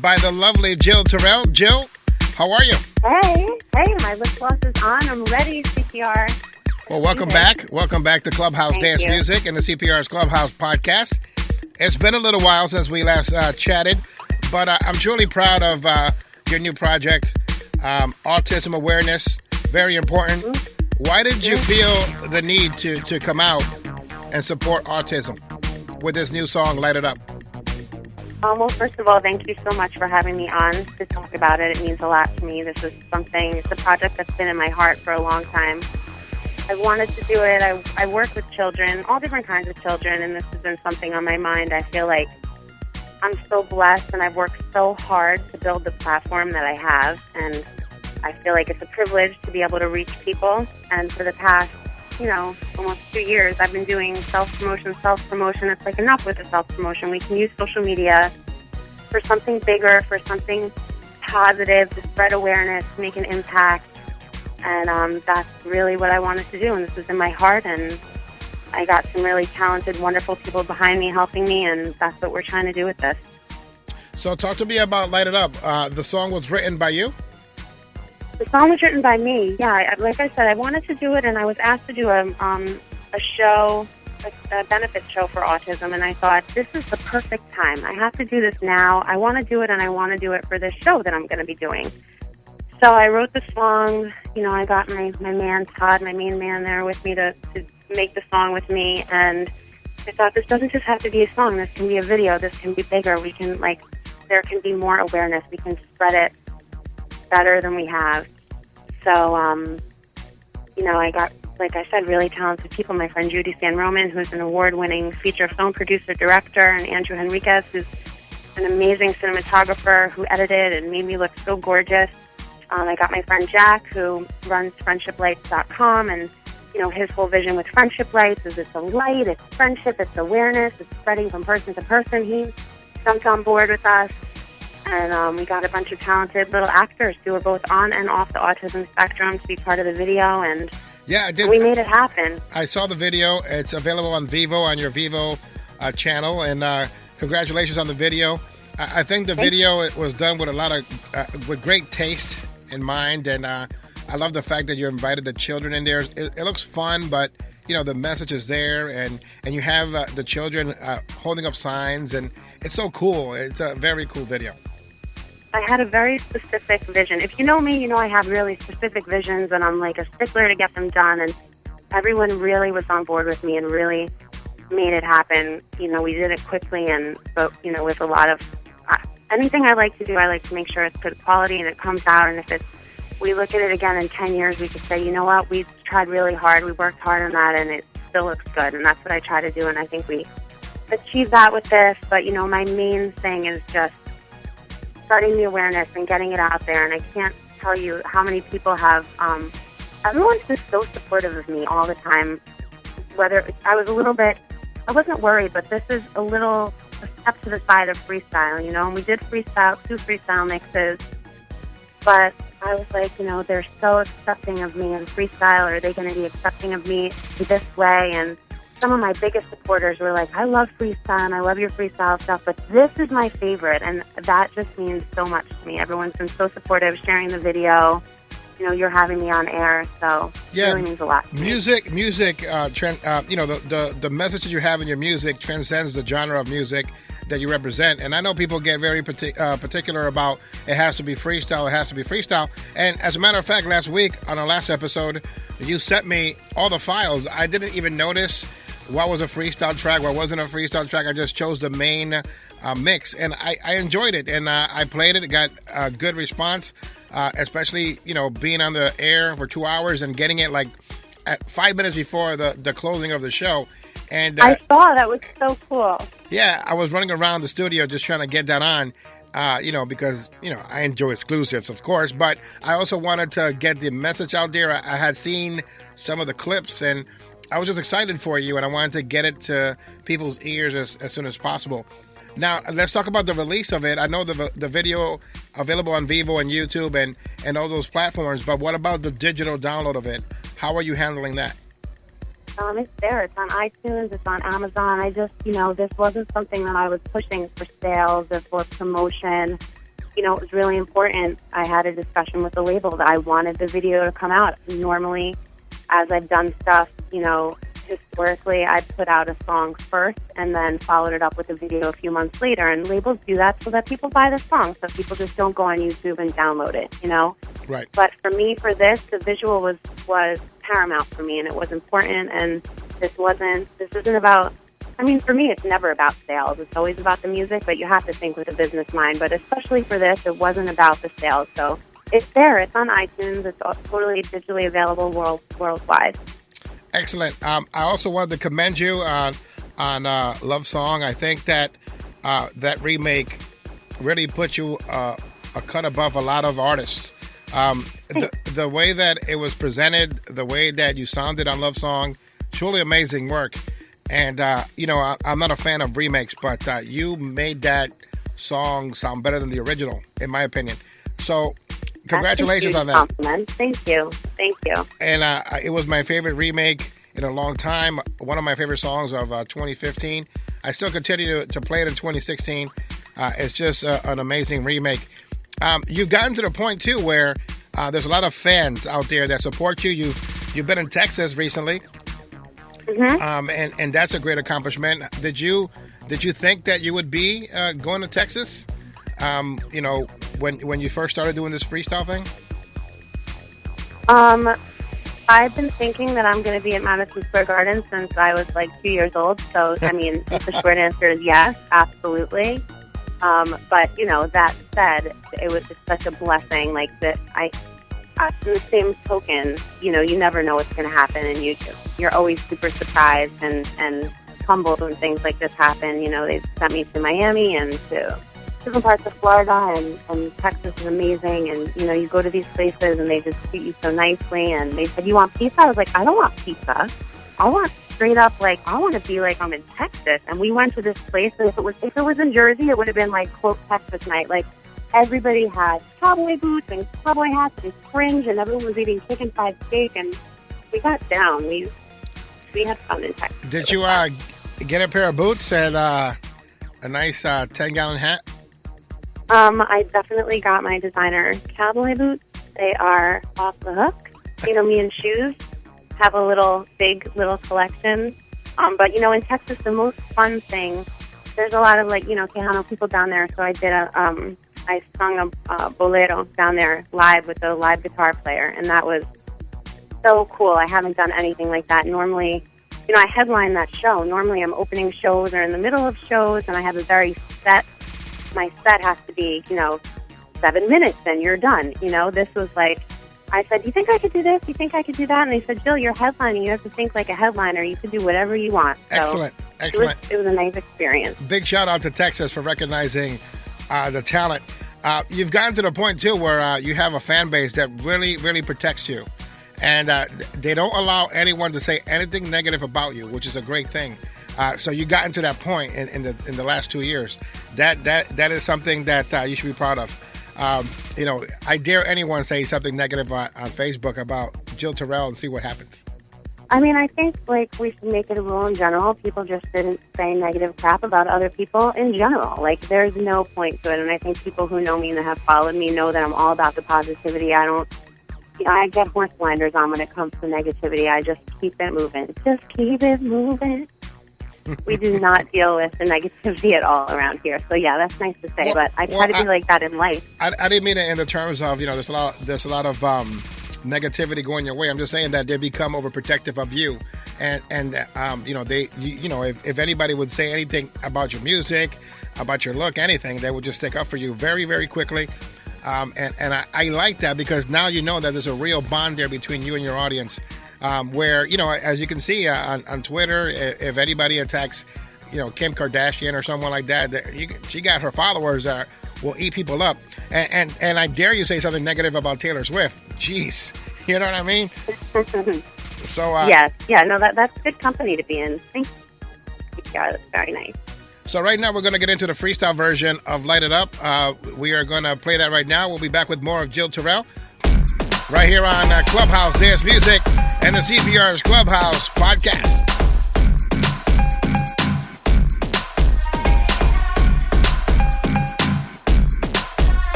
By the lovely Jill Tirrell. Jill, how are you? Hey, my lip gloss is on. I'm ready, CPR. Well, welcome back. Welcome back to Clubhouse Dance Music and the CPR's Clubhouse podcast. It's been a little while since we last chatted, but I'm truly proud of your new project, Autism Awareness. Very important. Mm-hmm. Why did you feel the need to come out and support autism with this new song, Light It Up? Well, first of all, thank you so much for having me on to talk about it. It means a lot to me. It's a project that's been in my heart for a long time. I wanted to do it. I work with children, all different kinds of children, and this has been something on my mind. I feel like I'm so blessed, and I've worked so hard to build the platform that I have, and I feel like it's a privilege to be able to reach people. And for the past almost 2 years, I've been doing self-promotion. It's like, enough with the self-promotion. We can use social media for something bigger, for something positive, to spread awareness, make an impact. And that's really what I wanted to do. And this was in my heart. And I got some really talented, wonderful people behind me helping me. And that's what we're trying to do with this. So talk to me about Light It Up. The song was written by you? The song was written by me. Yeah, like I said, I wanted to do it, and I was asked to do a show, a benefit show for autism, and I thought, this is the perfect time. I have to do this now. I want to do it, and I want to do it for this show that I'm going to be doing. So I wrote the song. I got my man, Todd, my main man there with me to make the song with me, and I thought, this doesn't just have to be a song. This can be a video. This can be bigger. We can, there can be more awareness. We can spread it better than we have. So, I got, like I said, really talented people. My friend Judy San Roman, who's an award-winning feature film producer, director, and Andrew Henriquez, who's an amazing cinematographer who edited and made me look so gorgeous. I got my friend Jack, who runs friendshiplights.com, and, his whole vision with Friendship Lights is it's a light, it's friendship, it's awareness, it's spreading from person to person. He jumped on board with us. And we got a bunch of talented little actors who were both on and off the autism spectrum to be part of the video. And yeah, I did. We made it happen. I saw the video. It's available on VEVO, on your VEVO channel. And congratulations on the video. I think the video was done with a lot of with great taste in mind. And I love the fact that you invited the children in there. It looks fun, but the message is there, and you have the children holding up signs, and it's so cool. It's a very cool video. I had a very specific vision. If you know me, I have really specific visions, and I'm like a stickler to get them done. And everyone really was on board with me and really made it happen. We did it quickly, but with a lot of anything I like to do, I like to make sure it's good quality and it comes out. And if we look at it again in 10 years, we could say, you know what, we tried really hard, we worked hard on that, and it still looks good. And that's what I try to do, and I think we achieved that with this. But my main thing is just spreading the awareness and getting it out there. And I can't tell you how many people have, everyone's been so supportive of me all the time. Whether I wasn't worried, but this is a step to the side of freestyle, and we did two freestyle mixes, but I was like, they're so accepting of me in freestyle. Are they going to be accepting of me this way? And some of my biggest supporters were like, I love freestyle and I love your freestyle stuff, but this is my favorite. And that just means so much to me. Everyone's been so supportive, sharing the video. You're having me on air, so it really means a lot to me. Music, the message that you have in your music transcends the genre of music that you represent. And I know people get very particular about it has to be freestyle. And as a matter of fact, last week on our last episode, you sent me all the files. I didn't even notice what was a freestyle track, what wasn't a freestyle track. I just chose the main mix, and I enjoyed it, and I played it. It got a good response, especially being on the air for 2 hours and getting it at 5 minutes before the closing of the show. And I saw that was so cool. Yeah, I was running around the studio just trying to get that on, because I enjoy exclusives, of course, but I also wanted to get the message out there. I had seen some of the clips, and I was just excited for you, and I wanted to get it to people's ears as soon as possible. Now, let's talk about the release of it. I know the video available on VEVO and YouTube and all those platforms, but what about the digital download of it? How are you handling that? It's there. It's on iTunes. It's on Amazon. I just, this wasn't something that I was pushing for sales or for promotion. It was really important. I had a discussion with the label that I wanted the video to come out. Normally, as I've done stuff, historically, I'd put out a song first and then followed it up with a video a few months later. And labels do that so that people buy the song, so people just don't go on YouTube and download it, Right. But for me, for this, the visual was paramount for me, and it was important. And this isn't about, for me, it's never about sales. It's always about the music, but you have to think with a business mind. But especially for this, it wasn't about the sales. So it's there. It's on iTunes. It's totally digitally available worldwide. Excellent. I also wanted to commend you on Love Song. I think that that remake really put you a cut above a lot of artists. the way that it was presented, the way that you sounded on Love Song, truly amazing work. And, I'm not a fan of remakes, but you made that song sound better than the original, in my opinion. So, congratulations on that. Compliment. Thank you. And it was my favorite remake in a long time. One of my favorite songs of 2015. I still continue to play it in 2016. It's just an amazing remake. You've gotten to the point, too, where there's a lot of fans out there that support you. You've been in Texas recently. Mm-hmm. And that's a great accomplishment. Did you think that you would be going to Texas? When you first started doing this freestyle thing. I've been thinking that I'm going to be at Madison Square Garden since I was like 2 years old. So I mean, the short answer is yes, absolutely. But that said, it was just such a blessing. Like that, in the same token, you never know what's going to happen, and you're always super surprised and humbled when things like this happen. They sent me to Miami and to different parts of Florida, and Texas is amazing. And you go to these places and they just treat you so nicely. And they said, "You want pizza?" I was like, "I don't want pizza. I want straight up I want to be like I'm in Texas." And we went to this place, and if it was in Jersey, it would have been like quote Texas night. Like everybody had cowboy boots and cowboy hats and fringe, and everyone was eating chicken fried steak, and we got down. We had fun in Texas. Did you get a pair of boots and a nice 10-gallon hat? I definitely got my designer cowboy boots. They are off the hook. Me and shoes have a big little collection. But in Texas, the most fun thing, there's a lot of Tejano people down there. So I did I sung a bolero down there live with a live guitar player, and that was so cool. I haven't done anything like that. Normally, I headline that show. Normally I'm opening shows or in the middle of shows, and I have a very my set has to be, 7 minutes and you're done. This was like, I said, "Do you think I could do this? Do you think I could do that?" And they said, "Jill, you're headlining. You have to think like a headliner. You could do whatever you want." So Excellent. It was a nice experience. Big shout out to Texas for recognizing the talent. You've gotten to the point, too, where you have a fan base that really, really protects you. And they don't allow anyone to say anything negative about you, which is a great thing. So you got into that point in the last 2 years. That is something that you should be proud of. I dare anyone say something negative on Facebook about Jill Tirrell and see what happens. I mean, I think we should make it a rule in general. People just didn't say negative crap about other people in general. There's no point to it. And I think people who know me and have followed me know that I'm all about the positivity. I get horse blinders on when it comes to negativity. I just keep it moving. Just keep it moving. We do not deal with the negativity at all around here. So yeah, that's nice to say. But I try to be like that in life. I didn't mean it in the terms of there's a lot of negativity going your way. I'm just saying that they become overprotective of you, and if anybody would say anything about your music, about your look, anything, they would just stick up for you very, very quickly. And I like that because now you know that there's a real bond there between you and your audience. Where, as you can see on Twitter, if anybody attacks, Kim Kardashian or someone like that, she got her followers that will eat people up. And I dare you say something negative about Taylor Swift. Jeez. You know what I mean? So yes. Yeah, no, that's good company to be in. Thank you. Yeah, that's very nice. So right now we're going to get into the freestyle version of Light It Up. We are going to play that right now. We'll be back with more of Jill Tirrell right here on Clubhouse Dance Music and the CPR's Clubhouse podcast.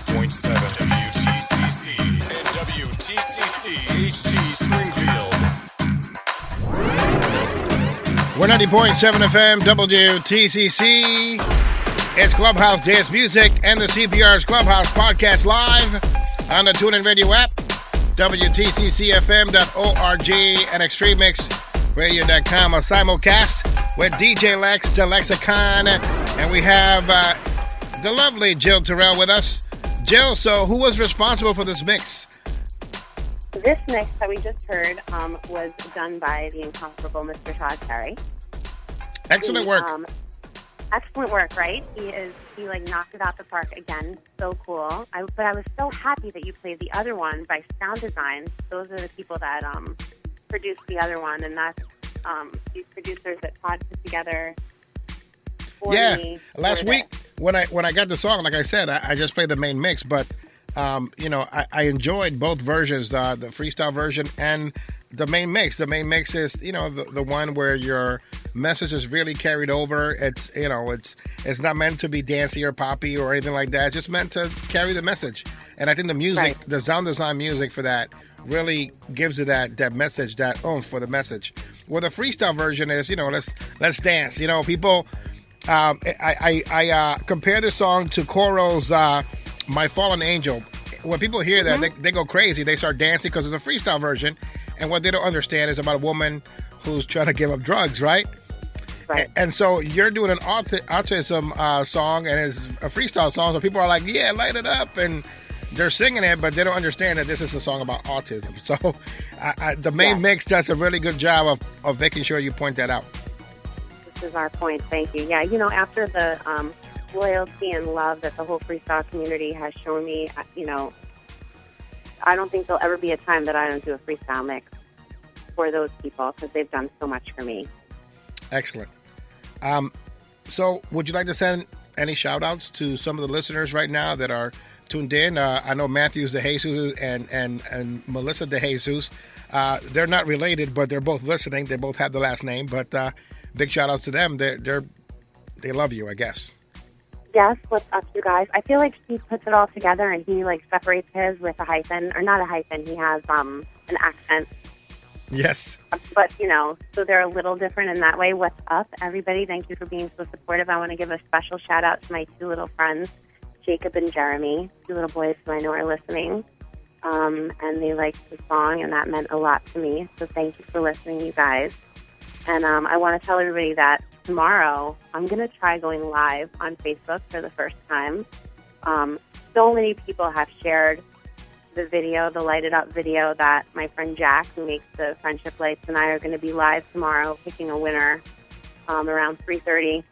95.7 WTCC and WTCC HD Springfield. We're 90.7 FM WTCC. It's Clubhouse Dance Music and the CPR's Clubhouse podcast live on the TuneIn Radio app, WTCCFM.org, and ExtremeMixRadio.com. A simulcast with DJ Lex to Lexicon. And we have the lovely Jill Tirrell with us. Jill, so who was responsible for this mix? This mix that we just heard was done by the incomparable Mr. Todd Terry. Excellent work. Excellent work, right? He knocked it out the park again. So cool. But I was so happy that you played the other one by Sound Design. Those are the people that produced the other one, and that's these producers that Todd put together for me. Last week when I got the song, like I said, I just played the main mix, but I enjoyed both versions, the freestyle version and the main mix. The main mix is, the one where your message is really carried over. It's, it's not meant to be dancey or poppy or anything like that. It's just meant to carry the message. And I think the music, the sound design music for that really gives you that message, that oomph for the message. Well, the freestyle version is, let's dance. People, I compare this song to Coro's My Fallen Angel. When people hear that, they go crazy. They start dancing because it's a freestyle version. And what they don't understand is about a woman who's trying to give up drugs, right? Right. And so you're doing an autism song, and it's a freestyle song. So people are like, yeah, light it up. And they're singing it, but they don't understand that this is a song about autism. So the main mix does a really good job of making sure you point that out. This is our point. Thank you. Yeah, after the loyalty and love that the whole freestyle community has shown me, I don't think there'll ever be a time that I don't do a freestyle mix for those people, because they've done so much for me. Excellent. So would you like to send any shout outs to some of the listeners right now that are tuned in? I know Matthews de Jesus and Melissa de Jesus. They're not related, but they're both listening. They both have the last name, but big shout outs to them. They love you, I guess. Yes, what's up, you guys? I feel like he puts it all together, and he separates his with a hyphen, or not a hyphen. He has an accent. Yes. But, so they're a little different in that way. What's up, everybody? Thank you for being so supportive. I want to give a special shout out to my two little friends, Jacob and Jeremy, two little boys who I know are listening. And they liked the song, and that meant a lot to me. So thank you for listening, you guys. And I want to tell everybody that tomorrow I'm going to try going live on Facebook for the first time. So many people have shared the video, the lighted up video, that my friend Jack, who makes the friendship lights, and I are going to be live tomorrow picking a winner around 3:30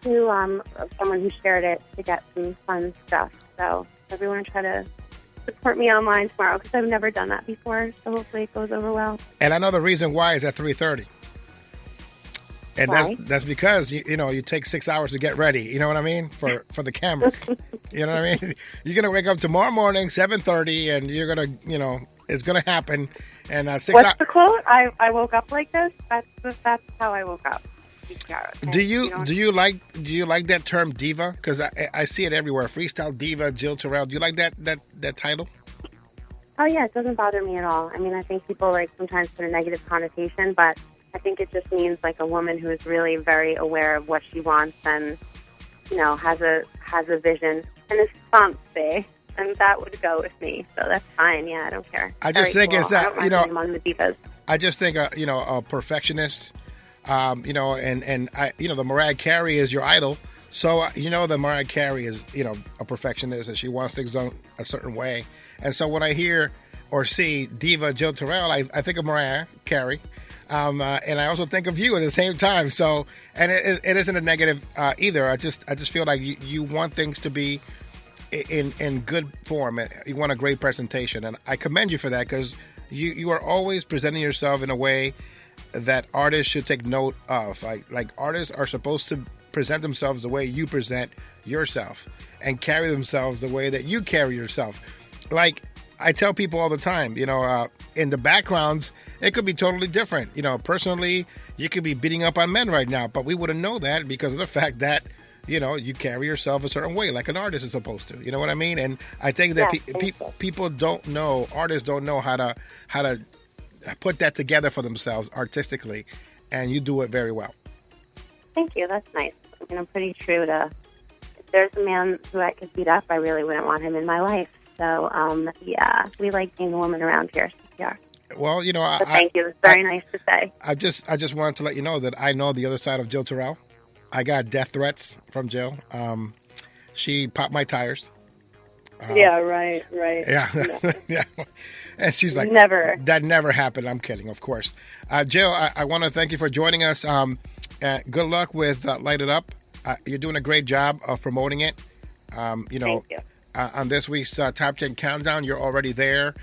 to someone who shared it to get some fun stuff. So everyone try to support me online tomorrow, because I've never done that before. So hopefully it goes over well. And I know the reason why is at 3:30. And that's because you take 6 hours to get ready. You know what I mean? For the cameras. You know what I mean? You're gonna wake up tomorrow morning 7:30, and you're gonna it's gonna happen. And 6 hours. What's the quote? I woke up like this. That's how I woke up. Do you like that term diva? Because I see it everywhere. Freestyle diva, Jill Tirrell. Do you like that title? Oh yeah, it doesn't bother me at all. I mean, I think people sometimes put a negative connotation, but I think it just means a woman who is really very aware of what she wants, and has a vision and is fancy, and that would go with me. So that's fine. Yeah, I don't care. I just think it's that among the divas. I just think a perfectionist. And the Mariah Carey is your idol, so the Mariah Carey is a perfectionist, and she wants things done a certain way. And so when I hear or see diva Jill Tirrell, I think of Mariah Carey. And I also think of you at the same time. So, and it isn't a negative either. I just feel like you want things to be in good form. You want a great presentation, and I commend you for that, because you are always presenting yourself in a way that artists should take note of. Like artists are supposed to present themselves the way you present yourself, and carry themselves the way that you carry yourself. Like I tell people all the time, in the backgrounds, it could be totally different. Personally, you could be beating up on men right now, but we wouldn't know that because of the fact that you carry yourself a certain way, like an artist is supposed to. You know what I mean? And I think that people don't know, artists don't know how to put that together for themselves artistically, and you do it very well. Thank you. That's nice. I mean, I'm pretty true to, if there's a man who I could beat up, I really wouldn't want him in my life. So, yeah, we like being a woman around here. Yeah. Well, so thank you. It's very nice to say. I just wanted to let you know that I know the other side of Jill Tirrell. I got death threats from Jill. She popped my tires. Yeah, right. Yeah. Yeah. And she's like, never. That never happened. I'm kidding, of course. Jill, I want to thank you for joining us. Good luck with Light It Up. You're doing a great job of promoting it. Thank you. On this week's Top 10 Countdown, you're already there.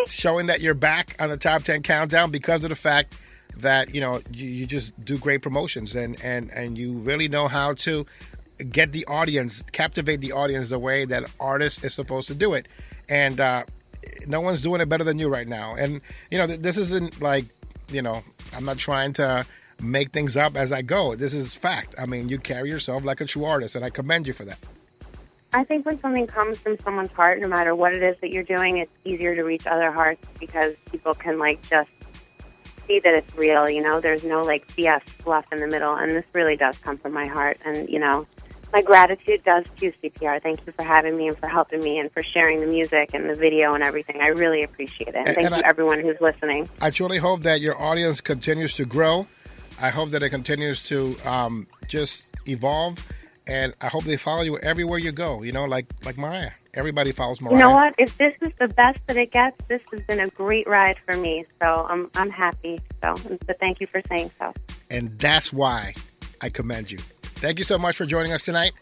Showing that you're back on the Top 10 Countdown because of the fact that, you just do great promotions and you really know how to get the audience, captivate the audience the way that artists is supposed to do it. And no one's doing it better than you right now. And, this isn't like, I'm not trying to make things up as I go. This is fact. I mean, you carry yourself like a true artist, and I commend you for that. I think when something comes from someone's heart, no matter what it is that you're doing, it's easier to reach other hearts because people can, just see that it's real, There's no, BS fluff in the middle, and this really does come from my heart. And, my gratitude does to CPR. Thank you for having me and for helping me and for sharing the music and the video and everything. I really appreciate it. And thank you, everyone who's listening. I truly hope that your audience continues to grow. I hope that it continues to just evolve. And I hope they follow you everywhere you go, like Mariah. Everybody follows Mariah. You know what? If this is the best that it gets, this has been a great ride for me. So I'm happy. But thank you for saying so. And that's why I commend you. Thank you so much for joining us tonight.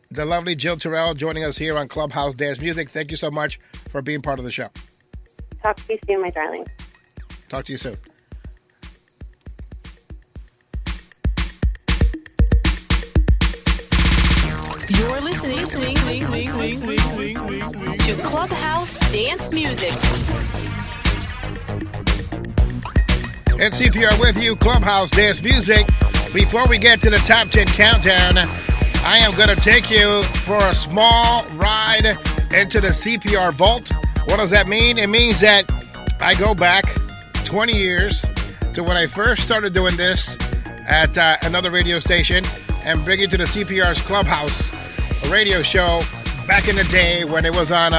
The lovely Jill Tirrell joining us here on Clubhouse Dance Music. Thank you so much for being part of the show. Talk to you soon, my darling. Talk to you soon. You're listening to Clubhouse Dance Music. It's CPR with you, Clubhouse Dance Music. Before we get to the Top 10 Countdown, I am going to take you for a small ride into the CPR Vault. What does that mean? It means that I go back 20 years to when I first started doing this at another radio station and bring you to the CPR's Clubhouse radio show back in the day when it was on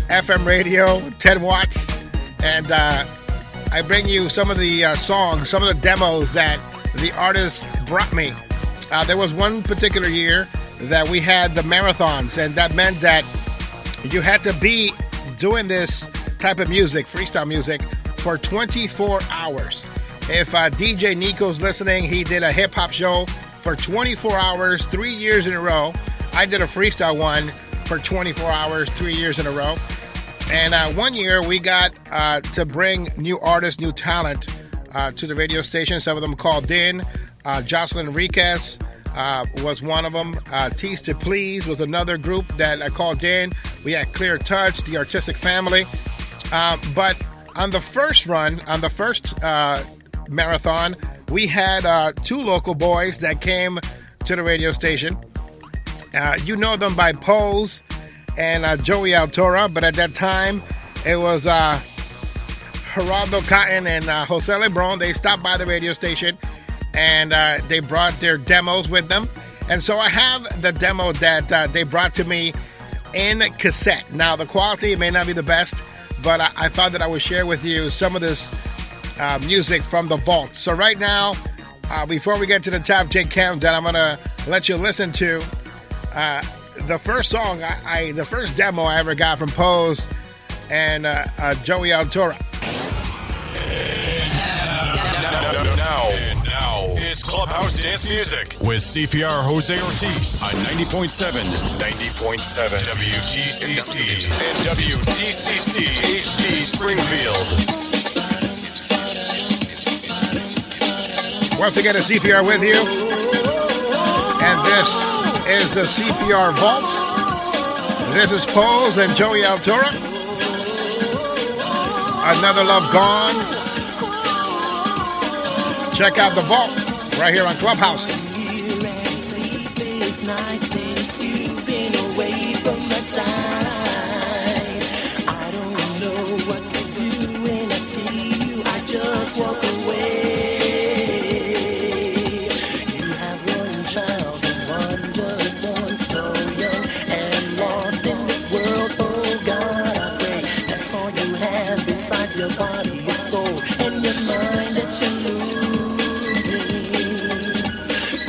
FM radio, 10 watts. And I bring you some of the songs, some of the demos that the artists brought me. There was one particular year that we had the marathons, and that meant that you had to be doing this type of music, freestyle music, for 24 hours. If DJ Nico's listening, he did a hip-hop show for 24 hours, 3 years in a row. I did a freestyle one for 24 hours, 3 years in a row. And one year we got to bring new artists, new talent to the radio station. Some of them called in. Jocelyn Enriquez was one of them. Tease to Please was another group that I called in. We had Clear Touch, the Artistic Family. But on the first run, on the first marathon, we had two local boys that came to the radio station. You know them by Pose and Joey Altura, but at that time it was Geraldo Cotton and Jose Lebron. They stopped by the radio station and they brought their demos with them. And so I have the demo that they brought to me in cassette. Now, the quality may not be the best, but I thought that I would share with you some of this music from the vault. So right now, before we get to the Top 10 Countdown, I'm going to let you listen to the first song, the first demo I ever got from Pose and Joey Altura. Now, it's Clubhouse Dance Music with CPR Jose Ortiz on 90.7 WGCC and WTCC HG Springfield. Once again, it's CPR with you. And this is the CPR Vault. This is Pose and Joey Altura. Another Love Gone. Check out the Vault right here on Clubhouse. night since you've been away from my side. I don't know what to do when I see you, I just walk away. You have one child and one just born, so young and lost in this world. Oh God, I pray that all you have beside your body, your soul, and your mind that you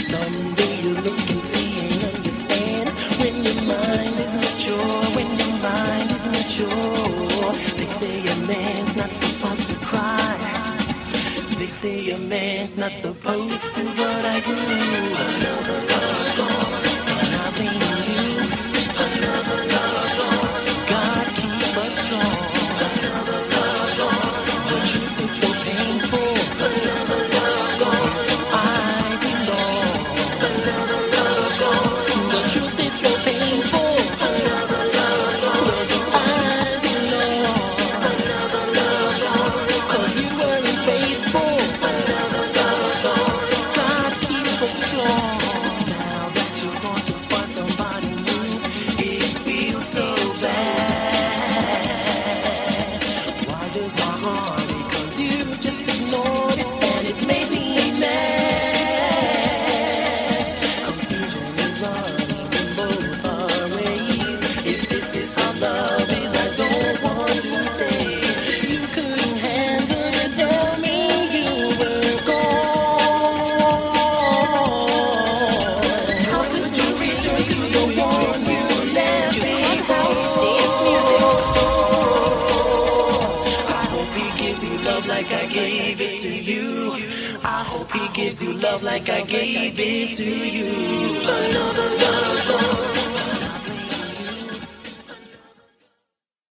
someday you look and see and understand when your mind is mature, when your mind is mature. They say a man's not supposed to cry. They say a man's not supposed to, but I do. Another love gone, and I blame you. Another love gone, God keep us strong. Another love gone, the truth is so painful. Another love gone, I belong. Another love gone, the truth is so painful. Another love gone, I belong. Another love gone, 'cause you weren't faithful. Another love gone, God keep us strong. Now that you're going to find somebody new, it feels so bad. Why does my heart ache? 'Cause you just ignored it and it made me mad. Confusion is running in both our ways. If this is how love is, I don't want to say. You couldn't handle it, tell me you were gone. How is to return to the one you left me for? Dance music. I hope he gives you love like I gave it to you. I hope he gives you love like I gave it to you. Another love gone,